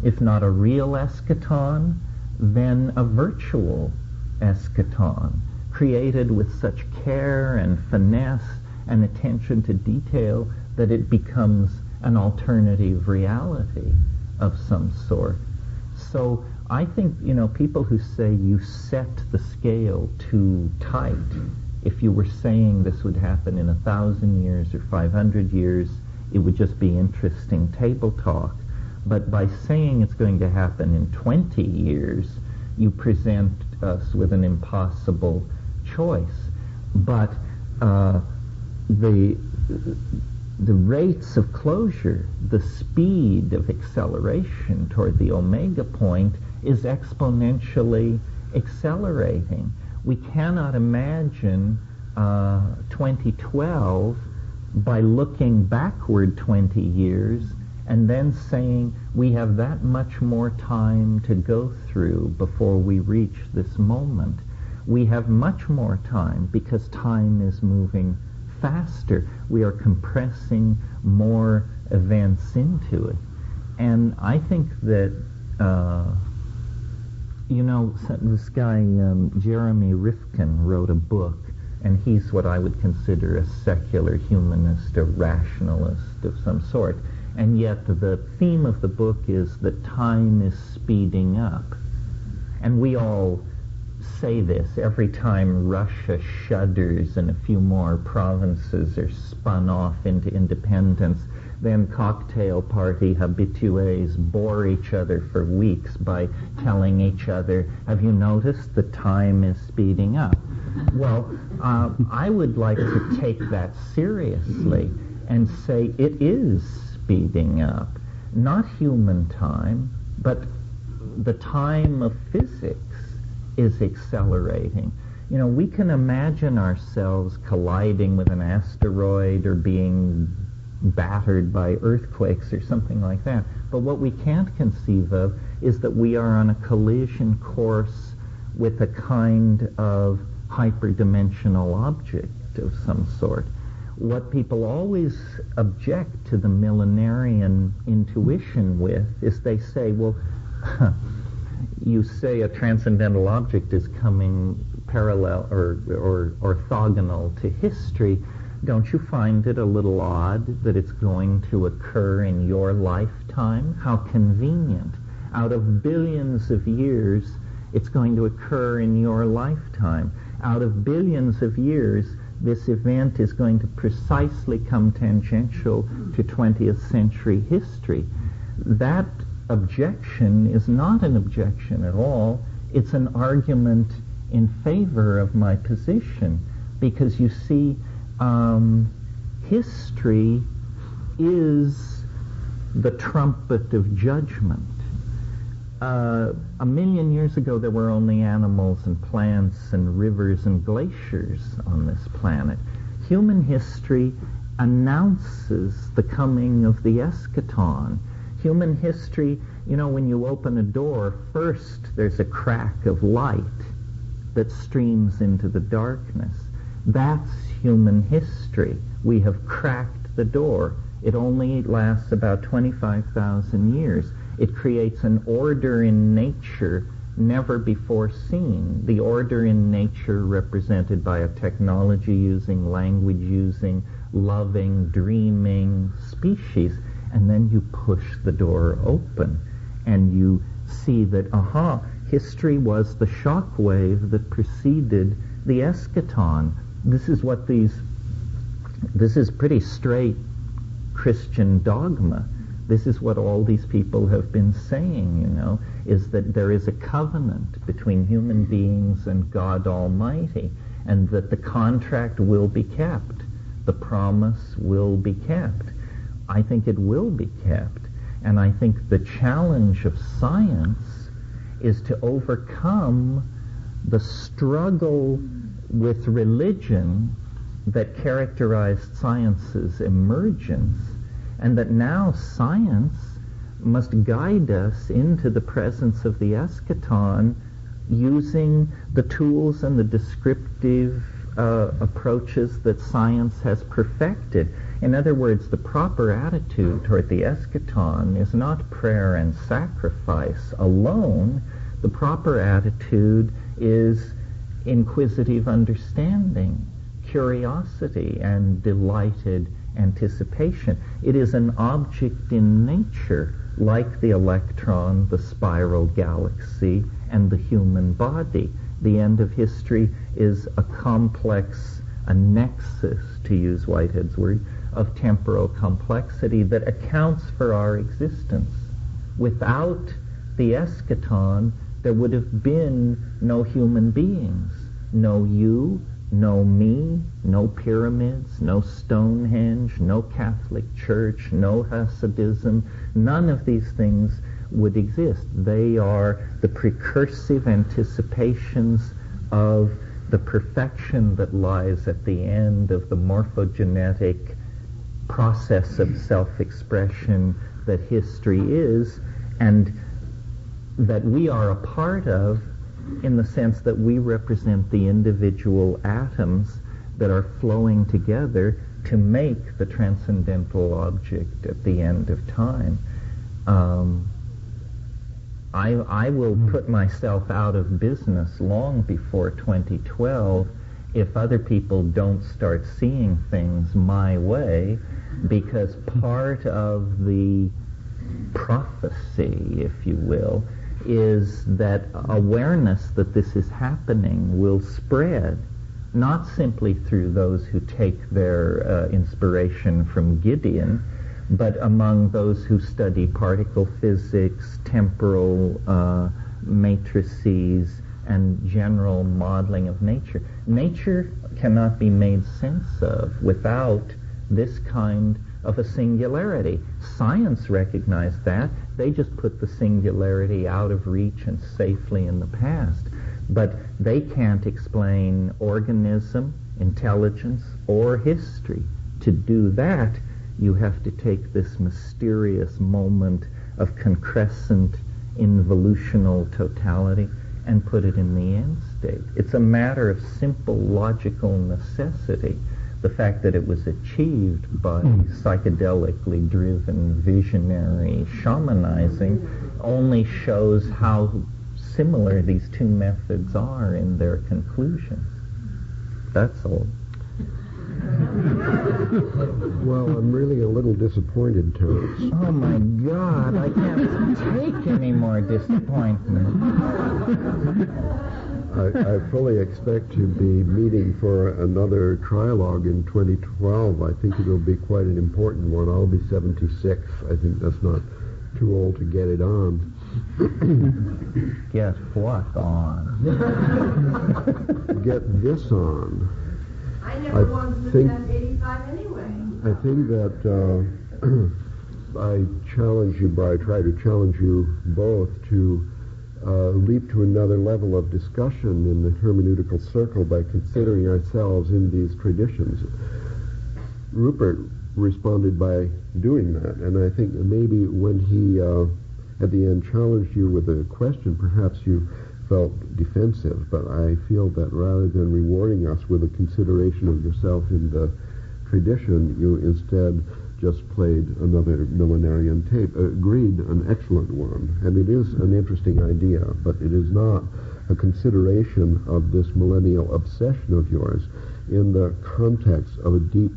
if not a real eschaton, then a virtual eschaton, created with such care and finesse and attention to detail that it becomes an alternative reality of some sort. So I think, people who say you set the scale too tight, if you were saying this would happen in 1,000 years or 500 years, it would just be interesting table talk. But by saying it's going to happen in 20 years, you present us with an impossible choice. But the rates of closure, the speed of acceleration toward the omega point is exponentially accelerating. We cannot imagine 2012 by looking backward 20 years and then saying we have that much more time to go through before we reach this moment. We have much more time because time is moving faster. We are compressing more events into it. And I think that, this guy, Jeremy Rifkin, wrote a book, and he's what I would consider a secular humanist, a rationalist of some sort. And yet the theme of the book is that time is speeding up. And we all say this every time Russia shudders and a few more provinces are spun off into independence. Then cocktail party habitués bore each other for weeks by telling each other, have you noticed the time is speeding up? Well, I would like to take that seriously and say it is speeding up. Not human time, but the time of physics is accelerating. We can imagine ourselves colliding with an asteroid or being battered by earthquakes or something like that. But what we can't conceive of is that we are on a collision course with a kind of hyperdimensional object of some sort. What people always object to the millenarian intuition with is they say, well, you say a transcendental object is coming parallel or orthogonal to history. Don't you find it a little odd that it's going to occur in your lifetime? How convenient. Out of billions of years, it's going to occur in your lifetime. Out of billions of years, this event is going to precisely come tangential to 20th century history. That objection is not an objection at all. It's an argument in favor of my position, because you see, history is the trumpet of judgment. A million years ago, there were only animals and plants and rivers and glaciers on this planet. Human history announces the coming of the eschaton. Human history, you know, when you open a door, first there's a crack of light that streams into the darkness. That's human history. We have cracked the door. It only lasts about 25,000 years. It creates an order in nature never before seen. The order in nature represented by a technology-using, language-using, loving, dreaming species. And then you push the door open and you see that, history was the shock wave that preceded the eschaton. This is pretty straight Christian dogma. This is what all these people have been saying, you know, is that there is a covenant between human beings and God Almighty, and that the contract will be kept. The promise will be kept. I think it will be kept. And I think the challenge of science is to overcome the struggle with religion that characterized science's emergence, and that now science must guide us into the presence of the eschaton using the tools and the descriptive approaches that science has perfected. In other words, the proper attitude toward the eschaton is not prayer and sacrifice alone. The proper attitude is inquisitive understanding, curiosity, and delighted anticipation. It is an object in nature, like the electron, the spiral galaxy, and the human body. The end of history is a complex, a nexus, to use Whitehead's word, of temporal complexity that accounts for our existence. Without the eschaton, there would have been no human beings, no you, no me, no pyramids, no Stonehenge, no Catholic Church, no Hasidism. None of these things would exist. They are the precursive anticipations of the perfection that lies at the end of the morphogenetic process of self-expression that history is, and that we are a part of, in the sense that we represent the individual atoms that are flowing together to make the transcendental object at the end of time. I will put myself out of business long before 2012 if other people don't start seeing things my way, because part of the prophecy, if you will, is that awareness that this is happening will spread, not simply through those who take their inspiration from Gideon, but among those who study particle physics, temporal matrices, and general modeling of nature. Nature cannot be made sense of without this kind of a singularity. Science recognized that. They just put the singularity out of reach and safely in the past. But they can't explain organism, intelligence, or history. To do that, you have to take this mysterious moment of concrescent involutional totality and put it in the end state. It's a matter of simple logical necessity. The fact that it was achieved by psychedelically driven visionary shamanizing only shows how similar these two methods are in their conclusions. That's all. Well, I'm really a little disappointed, Terence. Oh my God, I can't take any more disappointment. I fully expect to be meeting for another trialogue in 2012. I think it will be quite an important one. I'll be 76. I think that's not too old to get it on. Get what on? Get this on. I never wanted to live 85 anyway. I think that I challenge you, I try to challenge you both to leap to another level of discussion in the hermeneutical circle by considering ourselves in these traditions. Rupert responded by doing that, and I think maybe when he at the end challenged you with a question, perhaps you felt defensive, but I feel that rather than rewarding us with a consideration of yourself in the tradition, you instead just played another millenarian tape. Agreed, an excellent one, and it is an interesting idea, but it is not a consideration of this millennial obsession of yours in the context of a deep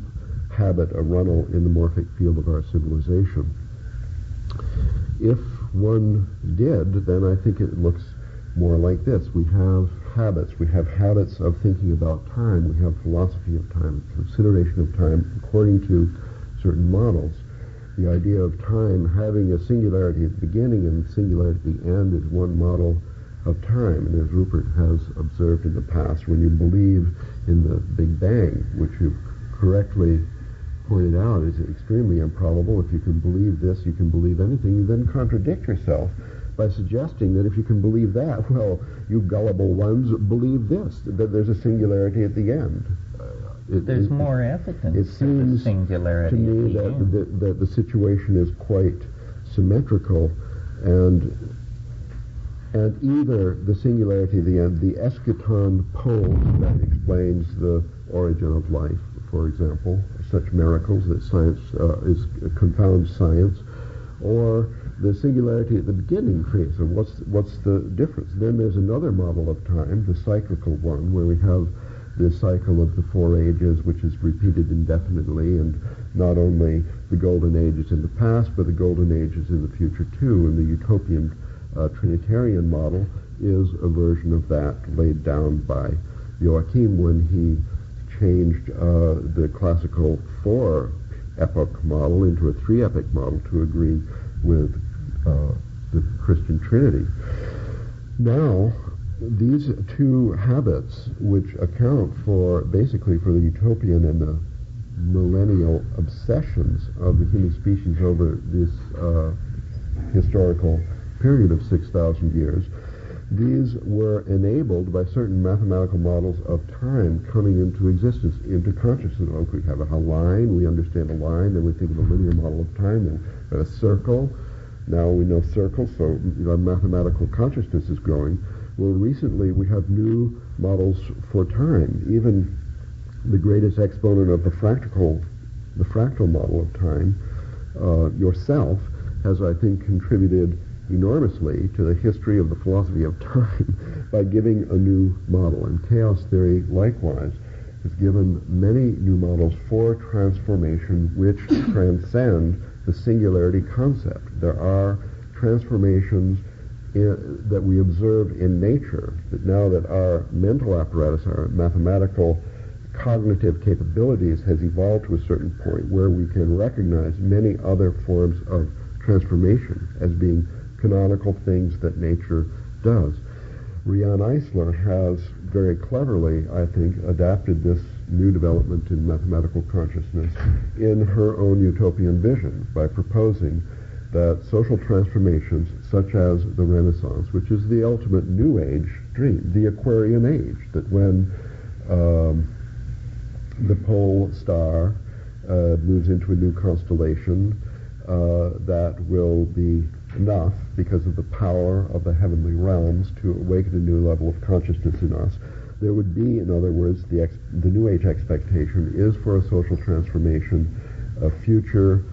habit, a runnel in the morphic field of our civilization. If one did, then I think it looks more like this. We have habits. We have habits of thinking about time. We have philosophy of time, consideration of time according to certain models. The idea of time having a singularity at the beginning and singularity at the end is one model of time. And as Rupert has observed in the past, when you believe in the Big Bang, which you correctly pointed out is extremely improbable. If you can believe this, you can believe anything. You then contradict yourself by suggesting that if you can believe that, well, you gullible ones believe this, that there's a singularity at the end. There's more evidence it seems of the singularity to me at the end. that the situation is quite symmetrical, and either the singularity at the end, the eschaton pole that explains the origin of life, for example, such miracles that science confounds science, or the singularity at the beginning creates. So what's the difference? Then there's another model of time, the cyclical one, where we have the cycle of the four ages, which is repeated indefinitely, and not only the golden ages in the past, but the golden ages in the future too. And the utopian Trinitarian model is a version of that laid down by Joachim when he changed the classical four-epoch model into a three-epoch model to agree with the Christian Trinity. Now, these two habits, which account for basically for the utopian and the millennial obsessions of the human species over this historical period of 6,000 years, these were enabled by certain mathematical models of time coming into existence, into consciousness. We have a line, we understand a line, then we think of a linear model of time, then we have a circle. Now we know circles, so mathematical consciousness is growing. Well, recently we have new models for time. Even the greatest exponent of the fractal model of time, yourself, has, I think, contributed enormously to the history of the philosophy of time by giving a new model. And chaos theory, likewise, has given many new models for transformation which transcend the singularity concept. There are transformations that we observe in nature, that now that our mental apparatus, our mathematical cognitive capabilities has evolved to a certain point where we can recognize many other forms of transformation as being canonical things that nature does. Riane Eisler has very cleverly, I think, adapted this new development in mathematical consciousness in her own utopian vision by proposing that social transformations such as the Renaissance, which is the ultimate New Age dream, the Aquarian Age, that when the pole star moves into a new constellation, that will be enough because of the power of the heavenly realms to awaken a new level of consciousness in us. There would be, in other words, the New Age expectation is for a social transformation, a future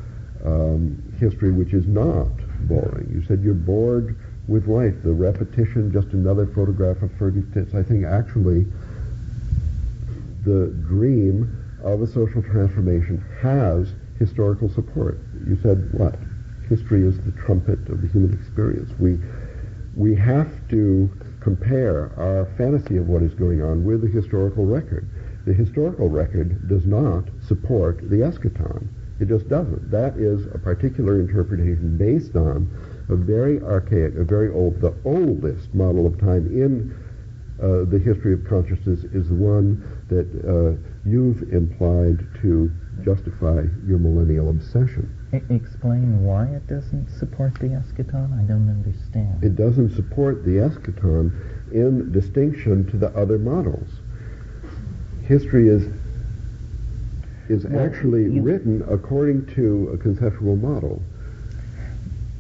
history which is not boring. You said you're bored with life, the repetition, just another photograph of Fergie Tits. I think actually the dream of a social transformation has historical support. You said what? History is the trumpet of the human experience. We have to compare our fantasy of what is going on with the historical record. The historical record does not support the eschaton. It just doesn't. That is a particular interpretation based on a very archaic, a very old, the oldest model of time in the history of consciousness is the one that you've implied to justify your millennial obsession. Explain why it doesn't support the eschaton? I don't understand. It doesn't support the eschaton in distinction to the other models. History is actually written according to a conceptual model.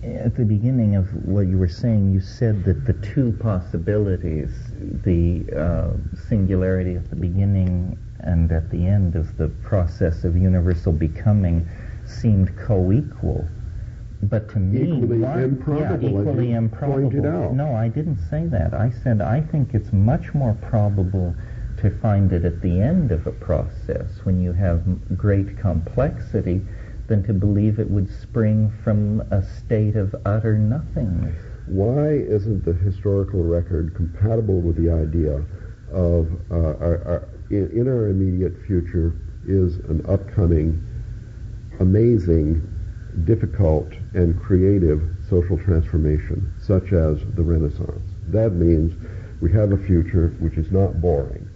At the beginning of what you were saying, you said that the two possibilities, the singularity at the beginning and at the end of the process of universal becoming, seemed co-equal. But to me, equally improbable. Pointed out. No, I didn't say that. I said I think it's much more probable to find it at the end of a process when you have great complexity than to believe it would spring from a state of utter nothingness. Why isn't the historical record compatible with the idea of in our immediate future is an upcoming, amazing, difficult, and creative social transformation, such as the Renaissance? That means we have a future which is not boring.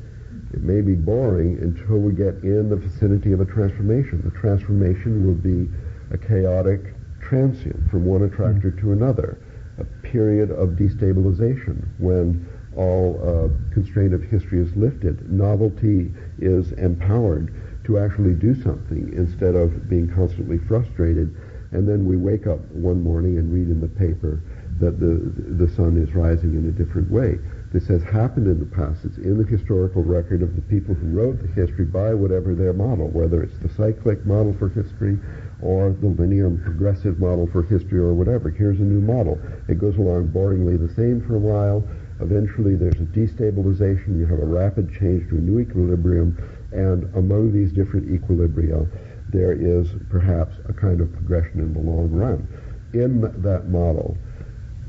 It may be boring until we get in the vicinity of a transformation. The transformation will be a chaotic transient from one attractor to another, a period of destabilization when all constraint of history is lifted. Novelty is empowered to actually do something instead of being constantly frustrated. And then we wake up one morning and read in the paper that the sun is rising in a different way. This has happened in the past. It's in the historical record of the people who wrote the history by whatever their model, whether it's the cyclic model for history or the linear progressive model for history or whatever. Here's a new model. It goes along boringly the same for a while. Eventually there's a destabilization. You have a rapid change to a new equilibrium, and among these different equilibria there is perhaps a kind of progression in the long run. In that model,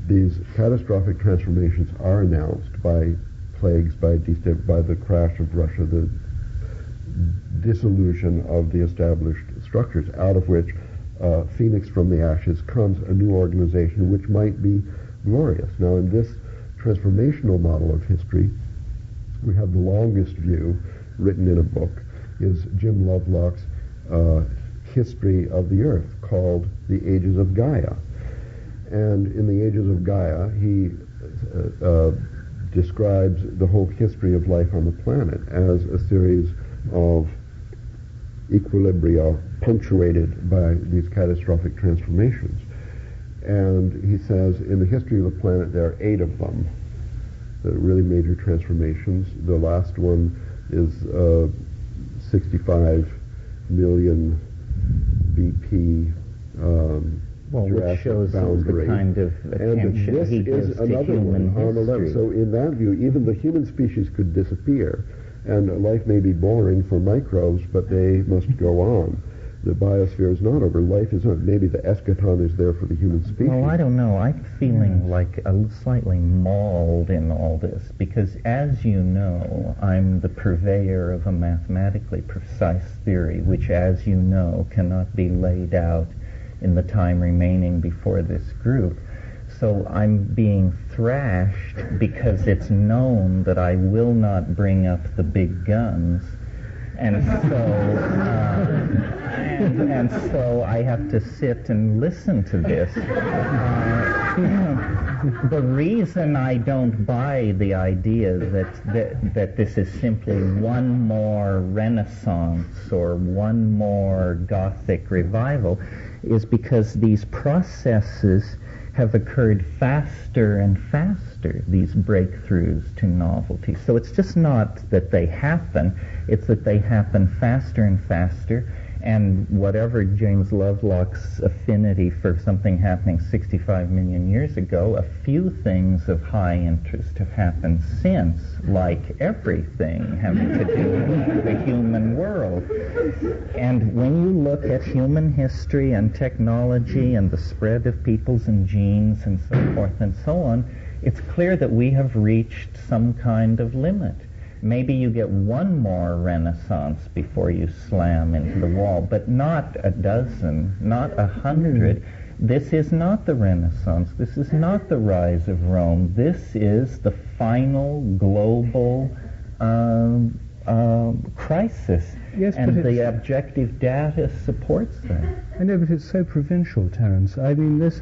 these catastrophic transformations are announced by plagues, by the crash of Russia, the dissolution of the established structures, out of which phoenix from the ashes comes a new organization which might be glorious. Now, in this transformational model of history, we have the longest view written in a book is Jim Lovelock's History of the Earth, called The Ages of Gaia. And in the Ages of Gaia, he describes the whole history of life on the planet as a series of equilibria punctuated by these catastrophic transformations. And he says in the history of the planet there are 8 of them, the really major transformations. The last one is 65 million BP which shows the kind of attention he gives to human history. So in that view, even the human species could disappear, and life may be boring for microbes, but they must go on. The biosphere is not over. Life is not. Maybe the eschaton is there for the human species. Well, I don't know. I'm feeling like slightly mauled in all this, because as you know, I'm the purveyor of a mathematically precise theory, which, as you know, cannot be laid out in the time remaining before this group. So I'm being thrashed because it's known that I will not bring up the big guns, and so I have to sit and listen to this. The reason I don't buy the idea that this is simply one more Renaissance or one more Gothic revival is because these processes have occurred faster and faster, these breakthroughs to novelty. So it's just not that they happen, it's that they happen faster and faster, and whatever James Lovelock's affinity for something happening 65 million years ago, a few things of high interest have happened since, like everything having to do with the human world. And when you look at human history and technology and the spread of peoples and genes and so forth and so on, it's clear that we have reached some kind of limit. Maybe you get one more renaissance before you slam into the wall, but not a dozen, not 100. This is not the Renaissance. This is not the rise of Rome. This is the final global crisis. Yes, and but the objective data supports that. I know, but it's so provincial, Terence. I mean, there's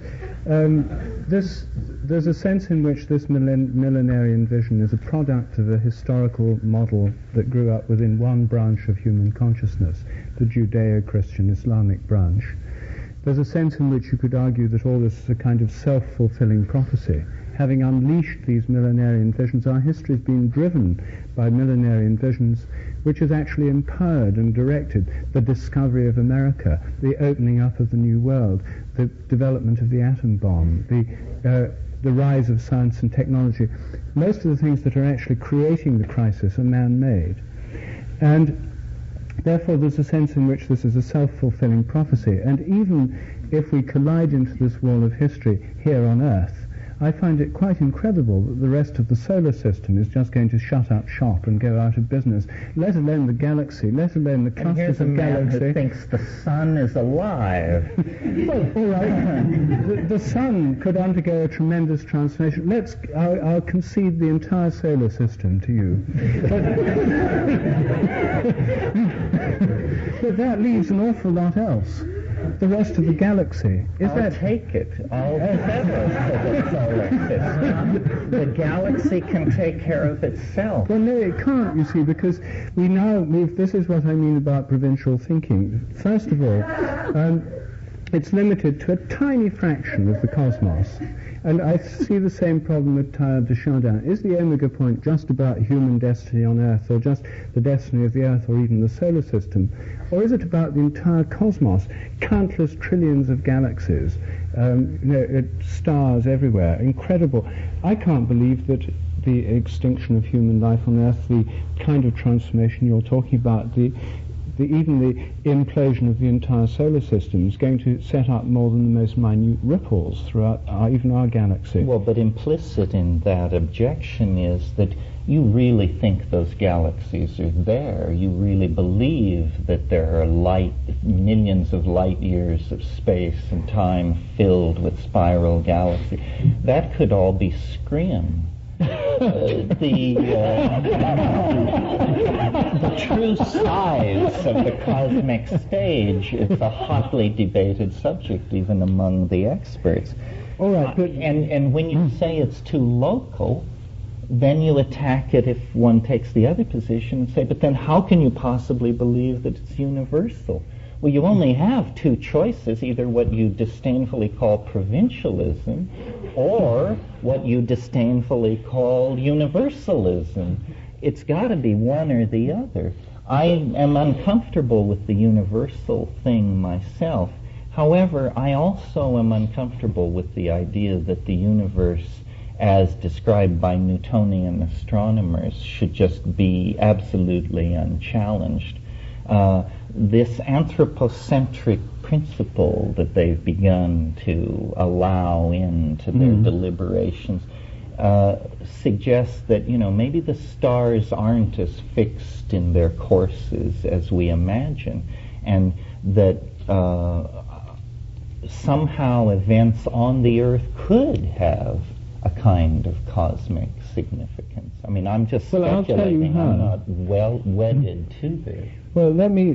a sense in which this millenarian vision is a product of a historical model that grew up within one branch of human consciousness, the Judeo-Christian Islamic branch. There's a sense in which you could argue that all this is a kind of self-fulfilling prophecy. Having unleashed these millenarian visions, our history has been driven by millenarian visions, which has actually empowered and directed the discovery of America, the opening up of the New World, the development of the atom bomb, the rise of science and technology. Most of the things that are actually creating the crisis are man-made. And therefore there's a sense in which this is a self-fulfilling prophecy. And even if we collide into this wall of history here on Earth, I find it quite incredible that the rest of the solar system is just going to shut up shop and go out of business, let alone the galaxy, let alone the clusters of galaxy. And here's a man who thinks the sun is alive. Well, all right. The sun could undergo a tremendous transformation. I'll concede the entire solar system to you. But that leaves an awful lot else. The rest of the galaxy. Take it. I'll settle for the solar system. The galaxy can take care of itself. Well, no, it can't, you see, because this is what I mean about provincial thinking. First of all, it's limited to a tiny fraction of the cosmos. And I see the same problem with Teilhard de Chardin. Is the omega point just about human destiny on Earth, or just the destiny of the Earth, or even the solar system? Or is it about the entire cosmos, countless trillions of galaxies, stars everywhere, incredible? I can't believe that the extinction of human life on Earth, the kind of transformation you're talking about, even the implosion of the entire solar system is going to set up more than the most minute ripples throughout even our galaxy. Well, but implicit in that objection is that you really think those galaxies are there. You really believe that there are millions of light years of space and time filled with spiral galaxies. That could all be scrim. The true size of the cosmic stage is a hotly debated subject even among the experts. All right, but and when you say it's too local, then you attack it if one takes the other position and say, but then how can you possibly believe that it's universal? Well, you only have two choices, either what you disdainfully call provincialism or what you disdainfully call universalism. It's got to be one or the other. I am uncomfortable with the universal thing myself. However, I also am uncomfortable with the idea that the universe, as described by Newtonian astronomers, should just be absolutely unchallenged. This anthropocentric principle that they've begun to allow into their deliberations suggests that, maybe the stars aren't as fixed in their courses as we imagine, and that somehow events on the Earth could have a kind of cosmic significance. I mean, I'm just speculating. I'm not well wedded to this. Well, let me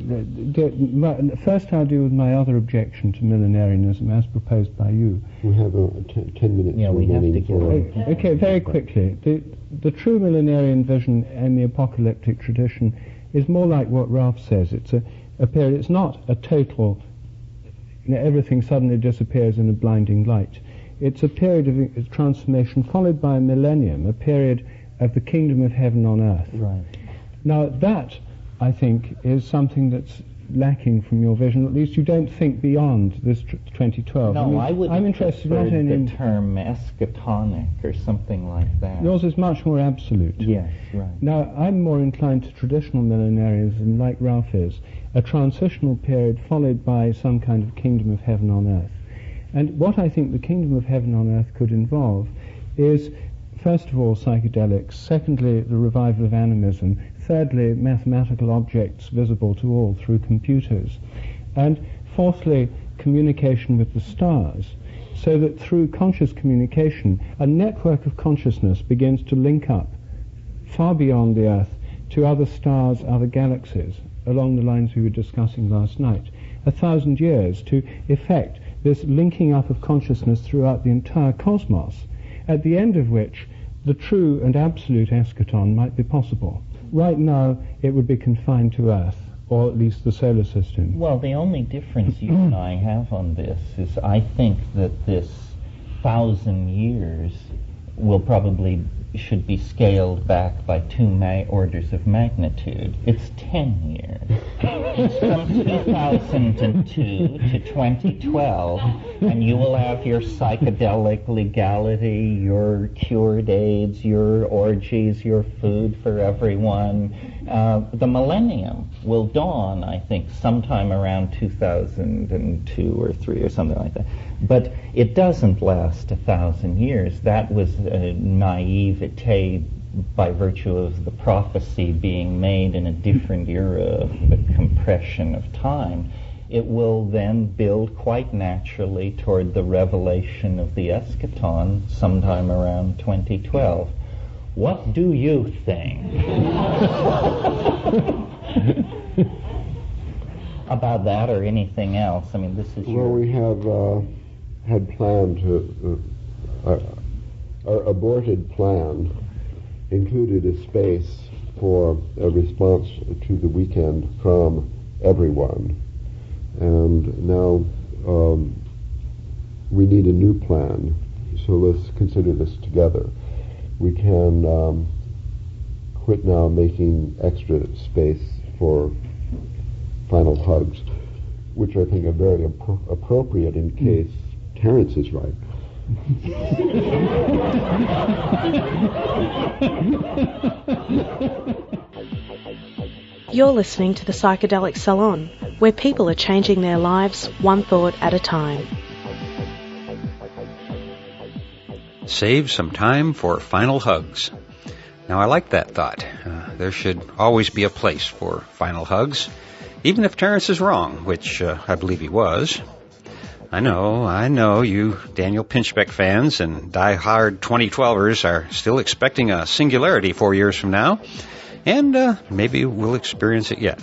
first I'll deal with my other objection to millenarianism as proposed by you. We have 10 minutes. Yeah, we have to get Okay, very quickly. The true millenarian vision and the apocalyptic tradition is more like what Ralph says. It's a period. It's not a total. Everything suddenly disappears in a blinding light. it's a period of transformation followed by a millennium, a period of the kingdom of heaven on earth. Right. Now that, I think, is something that's lacking from your vision. At least you don't think beyond this 2012. No, I would I'm interested not in the term eschatonic or something like that. Yours is much more absolute. Yes, right. Now, I'm more inclined to traditional millenarianism, like Ralph is, a transitional period followed by some kind of kingdom of heaven on earth. And what I think the kingdom of heaven on earth could involve is, first of all, psychedelics, secondly, the revival of animism, thirdly, mathematical objects visible to all through computers, and fourthly, communication with the stars, so that through conscious communication, a network of consciousness begins to link up far beyond the Earth to other stars, other galaxies, along the lines we were discussing last night. 1,000 years to effect this linking up of consciousness throughout the entire cosmos, at the end of which the true and absolute eschaton might be possible. Right now, it would be confined to Earth, or at least the solar system. Well, the only difference you and I have on this is I think that this 1,000 years will probably should be scaled back by 2 orders of magnitude. It's 10 years. It's from 2002 to 2012, and you will have your psychedelic legality, your cured AIDS, your orgies, your food for everyone. The millennium will dawn, I think, sometime around 2002 or 3 or something like that. But it doesn't last 1,000 years. That was a naivete by virtue of the prophecy being made in a different era of the compression of time. It will then build quite naturally toward the revelation of the eschaton sometime around 2012. What do you think about that or anything else? I mean, this is Well, we have had planned to, our aborted plan included a space for a response to the weekend from everyone. And now we need a new plan, so let's consider this together. We can quit now making extra space for final hugs, which I think are very appropriate in case Terence is right. You're listening to the Psychedelic Salon, where people are changing their lives one thought at a time. Save some time for final hugs. Now, I like that thought. There should always be a place for final hugs, even if Terence is wrong, which I believe he was. I know, you Daniel Pinchbeck fans and die-hard 2012ers are still expecting a singularity 4 years from now, and maybe we'll experience it yet.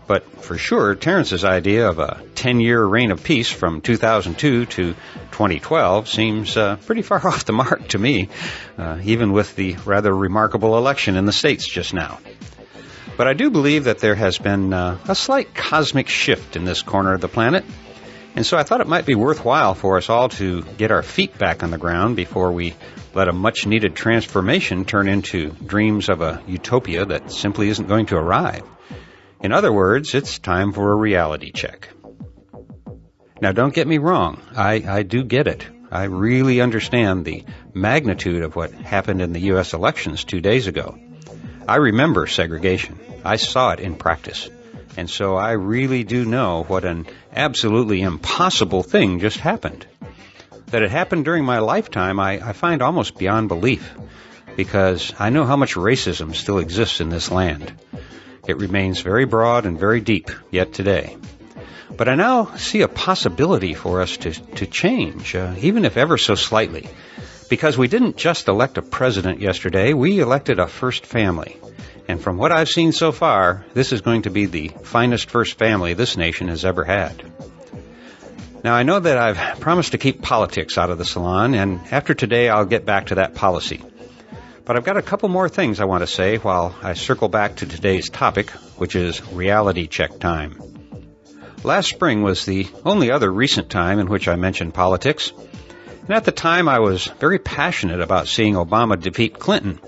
But for sure, Terence's idea of a 10-year reign of peace from 2002 to 2012 seems pretty far off the mark to me, even with the rather remarkable election in the States just now. But I do believe that there has been a slight cosmic shift in this corner of the planet, and so I thought it might be worthwhile for us all to get our feet back on the ground before we let a much-needed transformation turn into dreams of a utopia that simply isn't going to arrive. In other words, it's time for a reality check. Now, don't get me wrong. I do get it. I really understand the magnitude of what happened in the U.S. elections 2 days ago. I remember segregation. I saw it in practice. And so I really do know what an absolutely impossible thing just happened. That it happened during my lifetime, I find almost beyond belief, because I know how much racism still exists in this land. It remains very broad and very deep yet today. But I now see a possibility for us to change, even if ever so slightly, because we didn't just elect a president yesterday, we elected a first family. And from what I've seen so far, this is going to be the finest first family this nation has ever had. Now, I know that I've promised to keep politics out of the salon, and after today I'll get back to that policy. But I've got a couple more things I want to say while I circle back to today's topic, which is reality check time. Last spring was the only other recent time in which I mentioned politics, And at the time, I was very passionate about seeing Obama defeat Clinton.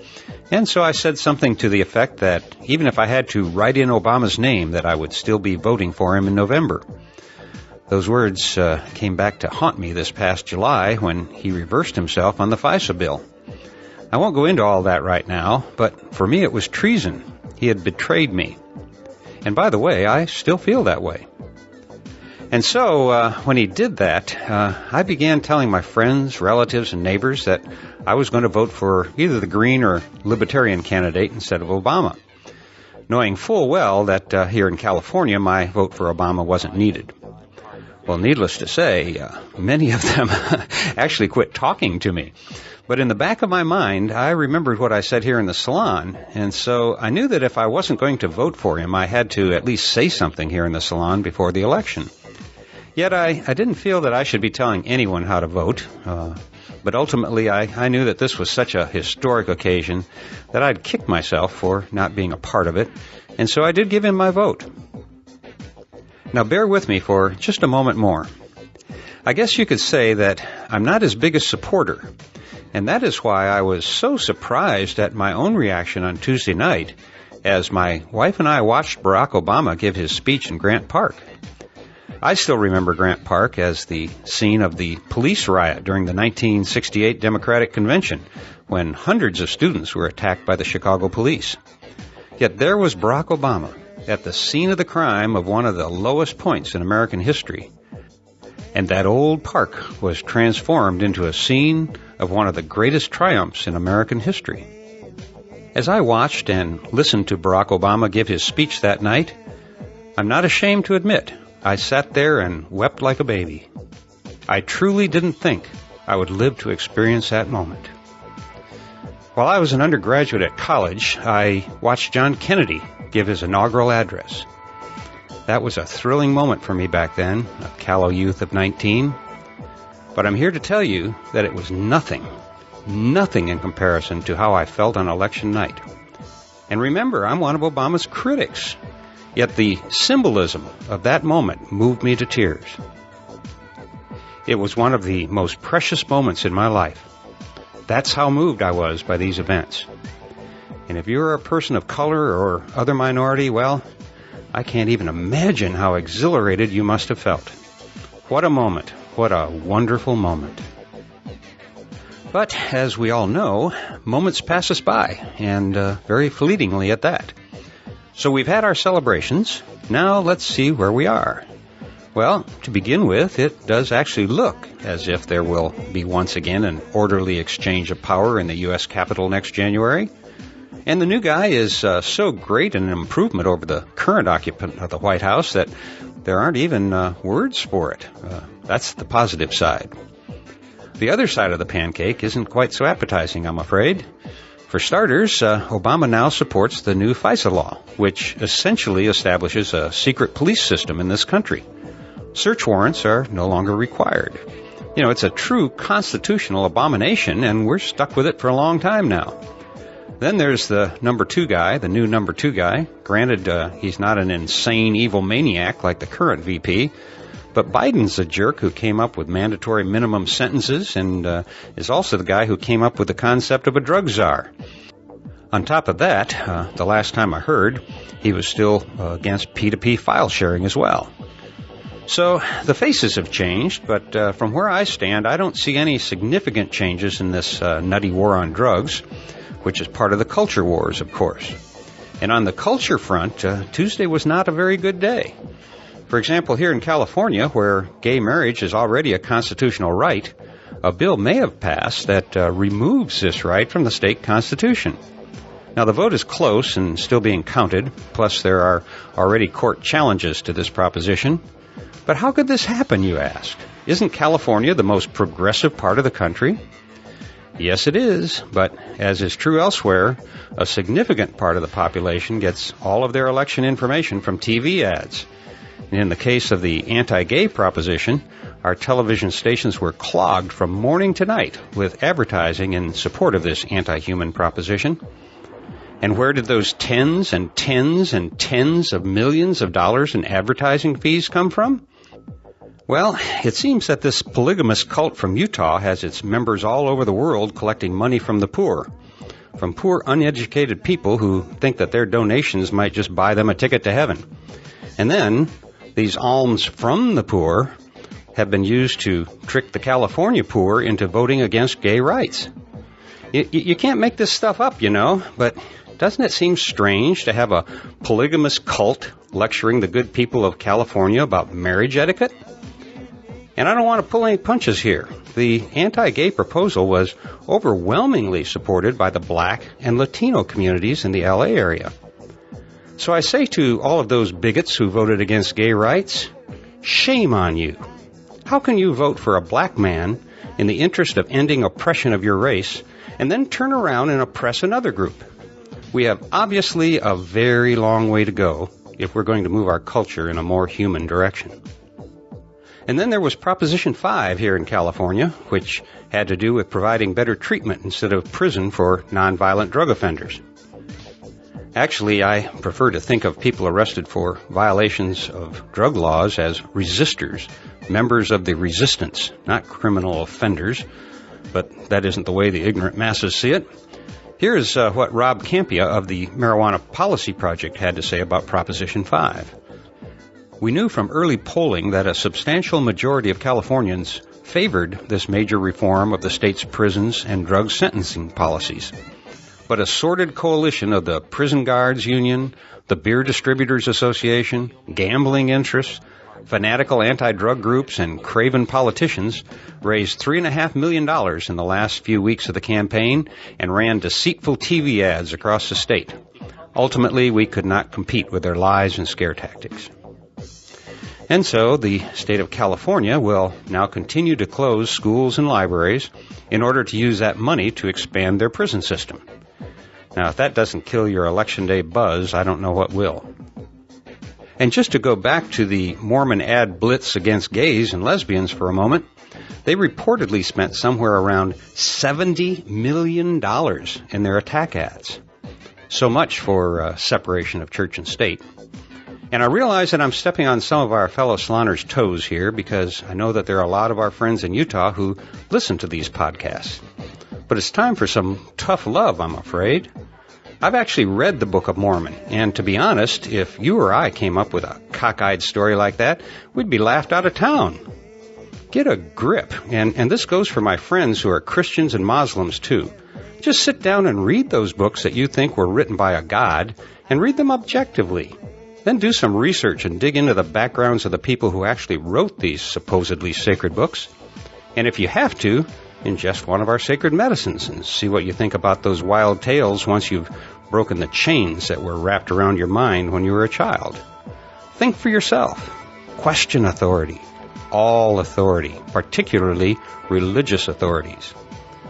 And so I said something to the effect that even if I had to write in Obama's name, that I would still be voting for him in November. Those words came back to haunt me this past July when he reversed himself on the FISA bill. I won't go into all that right now, but for me it was treason. He had betrayed me. And by the way, I still feel that way. And so when he did that, I began telling my friends, relatives, and neighbors that I was going to vote for either the Green or Libertarian candidate instead of Obama, knowing full well that here in California my vote for Obama wasn't needed. Well, needless to say, many of them actually quit talking to me. But in the back of my mind, I remembered what I said here in the salon, and so I knew that if I wasn't going to vote for him, I had to at least say something here in the salon before the election. Yet I didn't feel that I should be telling anyone how to vote, but ultimately I knew that this was such a historic occasion that I'd kick myself for not being a part of it, and so I did give him my vote. Now bear with me for just a moment more. I guess you could say that I'm not his biggest supporter, and that is why I was so surprised at my own reaction on Tuesday night as my wife and I watched Barack Obama give his speech in Grant Park. I still remember Grant Park as the scene of the police riot during the 1968 Democratic Convention, when hundreds of students were attacked by the Chicago police. Yet there was Barack Obama at the scene of the crime of one of the lowest points in American history. And that old park was transformed into a scene of one of the greatest triumphs in American history. As I watched and listened to Barack Obama give his speech that night, I'm not ashamed to admit I sat there and wept like a baby. I truly didn't think I would live to experience that moment. While I was an undergraduate at college, I watched John Kennedy give his inaugural address. That was a thrilling moment for me back then, a callow youth of 19. But I'm here to tell you that it was nothing in comparison to how I felt on election night. And remember, I'm one of Obama's critics. Yet the symbolism of that moment moved me to tears. It was one of the most precious moments in my life. That's how moved I was by these events. And if you're a person of color or other minority, well, I can't even imagine how exhilarated you must have felt. What a moment. What a wonderful moment. But as we all know, moments pass us by, and very fleetingly at that. So we've had our celebrations. Now let's see where we are. Well, to begin with, it does actually look as if there will be once again an orderly exchange of power in the U.S. Capitol next January. And the new guy is so great an improvement over the current occupant of the White House that there aren't even words for it. That's the positive side. The other side of the pancake isn't quite so appetizing, I'm afraid. For starters, Obama now supports the new FISA law, which essentially establishes a secret police system in this country. Search warrants are no longer required. You know, it's a true constitutional abomination, and we're stuck with it for a long time now. Then there's the number two guy, the new number two guy. Granted, he's not an insane evil maniac like the current VP, but Biden's a jerk who came up with mandatory minimum sentences and is also the guy who came up with the concept of a drug czar. On top of that, the last time I heard, he was still against P2P file sharing as well. So the faces have changed, but from where I stand, I don't see any significant changes in this nutty war on drugs, which is part of the culture wars, of course. And on the culture front, Tuesday was not a very good day. For example, here in California, where gay marriage is already a constitutional right, a bill may have passed that removes this right from the state constitution. Now, the vote is close and still being counted, plus there are already court challenges to this proposition. But how could this happen, you ask? Isn't California the most progressive part of the country? Yes, it is, but as is true elsewhere, a significant part of the population gets all of their election information from TV ads. In the case of the anti-gay proposition, our television stations were clogged from morning to night with advertising in support of this anti-human proposition. And where did those tens and tens and tens of millions of dollars in advertising fees come from? Well, it seems that this polygamous cult from Utah has its members all over the world collecting money from the poor. From poor, uneducated people who think that their donations might just buy them a ticket to heaven. And then, these alms from the poor have been used to trick the California poor into voting against gay rights. You can't make this stuff up, you know, but doesn't it seem strange to have a polygamous cult lecturing the good people of California about marriage etiquette? And I don't want to pull any punches here. The anti-gay proposal was overwhelmingly supported by the black and Latino communities in the LA area. So I say to all of those bigots who voted against gay rights, shame on you. How can you vote for a black man in the interest of ending oppression of your race and then turn around and oppress another group? We have obviously a very long way to go if we're going to move our culture in a more human direction. And then there was Proposition 5 here in California, which had to do with providing better treatment instead of prison for nonviolent drug offenders. Actually, I prefer to think of people arrested for violations of drug laws as resistors, members of the resistance, not criminal offenders, but that isn't the way the ignorant masses see it. Here's what Rob Campia of the Marijuana Policy Project had to say about Proposition 5. We knew from early polling that a substantial majority of Californians favored this major reform of the state's prisons and drug sentencing policies. But a sordid coalition of the Prison Guards Union, the Beer Distributors Association, gambling interests, fanatical anti-drug groups, and craven politicians raised $3.5 million in the last few weeks of the campaign and ran deceitful TV ads across the state. Ultimately, we could not compete with their lies and scare tactics. And so the state of California will now continue to close schools and libraries in order to use that money to expand their prison system. Now, if that doesn't kill your Election Day buzz, I don't know what will. And just to go back to the Mormon ad blitz against gays and lesbians for a moment, they reportedly spent somewhere around $70 million in their attack ads. So much for separation of church and state. And I realize that I'm stepping on some of our fellow Saloners' toes here because I know that there are a lot of our friends in Utah who listen to these podcasts. But it's time for some tough love, I'm afraid. I've actually read the Book of Mormon, and to be honest, if you or I came up with a cockeyed story like that, we'd be laughed out of town. Get a grip, and this goes for my friends who are Christians and Muslims too. Just sit down and read those books that you think were written by a god, and read them objectively. Then do some research and dig into the backgrounds of the people who actually wrote these supposedly sacred books. And if you have to, ingest one of our sacred medicines and see what you think about those wild tales once you've broken the chains that were wrapped around your mind when you were a child. Think for yourself. Question authority. All authority, particularly religious authorities.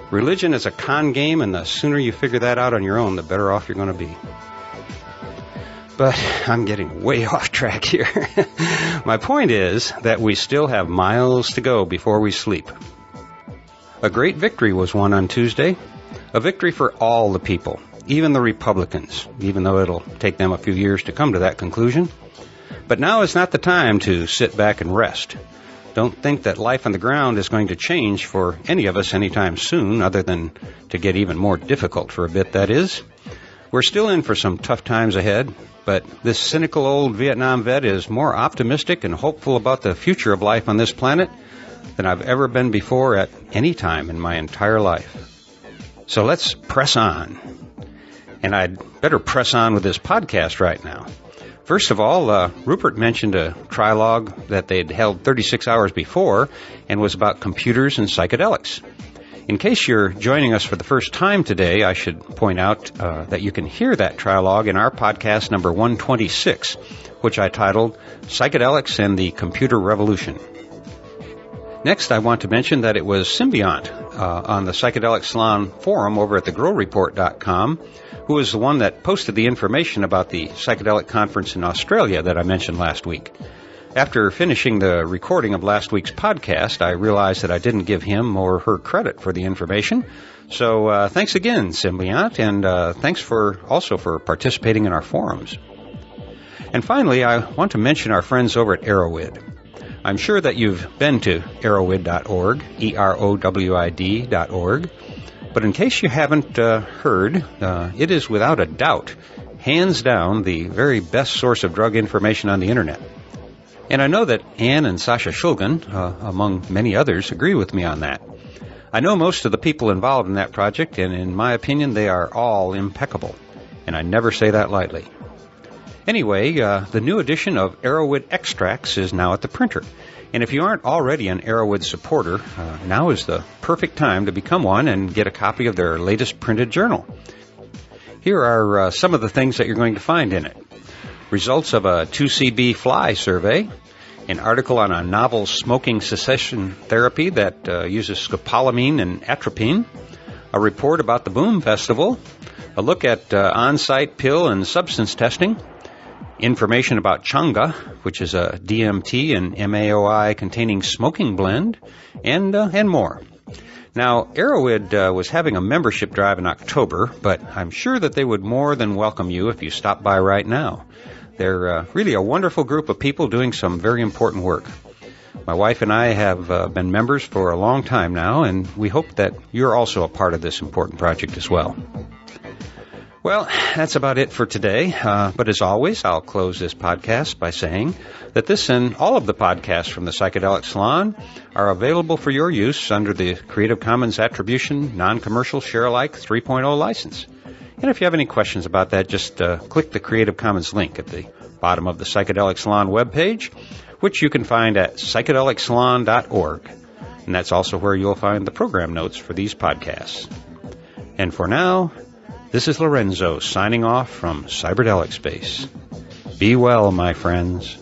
Religion is a con game, and the sooner you figure that out on your own, the better off you're going to be. But I'm getting way off track here. My point is that we still have miles to go before we sleep. A great victory was won on Tuesday. A victory for all the people, even the Republicans, even though it'll take them a few years to come to that conclusion. But now is not the time to sit back and rest. Don't think that life on the ground is going to change for any of us anytime soon, other than to get even more difficult for a bit, that is. We're still in for some tough times ahead, but this cynical old Vietnam vet is more optimistic and hopeful about the future of life on this planet than I've ever been before at any time in my entire life. So let's press on. And I'd better press on with this podcast right now. First of all, Rupert mentioned a trialogue that they'd held 36 hours before and was about computers and psychedelics. In case you're joining us for the first time today, I should point out that you can hear that trialogue in our podcast number 126, which I titled Psychedelics and the Computer Revolution. Next, I want to mention that it was Symbiont on the Psychedelic Salon forum over at thegrowreport.com, who was the one that posted the information about the psychedelic conference in Australia that I mentioned last week. After finishing the recording of last week's podcast, I realized that I didn't give him or her credit for the information. So thanks again, Symbiont, and thanks also for participating in our forums. And finally, I want to mention our friends over at Arrowhead. I'm sure that you've been to erowid.org, erowid.org, but in case you haven't heard, it is without a doubt, hands down, the very best source of drug information on the Internet. And I know that Anne and Sasha Shulgin, among many others, agree with me on that. I know most of the people involved in that project, and in my opinion, they are all impeccable. And I never say that lightly. Anyway, the new edition of Erowid Extracts is now at the printer. And if you aren't already an Erowid supporter, now is the perfect time to become one and get a copy of their latest printed journal. Here are some of the things that you're going to find in it. Results of a 2CB fly survey, an article on a novel smoking cessation therapy that uses scopolamine and atropine, a report about the Boom Festival, a look at on-site pill and substance testing, information about Changa, which is a DMT and MAOI containing smoking blend, and more. Now, Erowid was having a membership drive in October, but I'm sure that they would more than welcome you if you stop by right now. They're really a wonderful group of people doing some very important work. My wife and I have been members for a long time now, and we hope that you're also a part of this important project as well. Well, that's about it for today, but as always, I'll close this podcast by saying that this and all of the podcasts from the Psychedelic Salon are available for your use under the Creative Commons Attribution Non-Commercial Share-alike 3.0 license. And if you have any questions about that, just click the Creative Commons link at the bottom of the Psychedelic Salon webpage, which you can find at psychedelicsalon.org. And that's also where you'll find the program notes for these podcasts. And for now, this is Lorenzo signing off from Cyberdelic Space. Be well, my friends.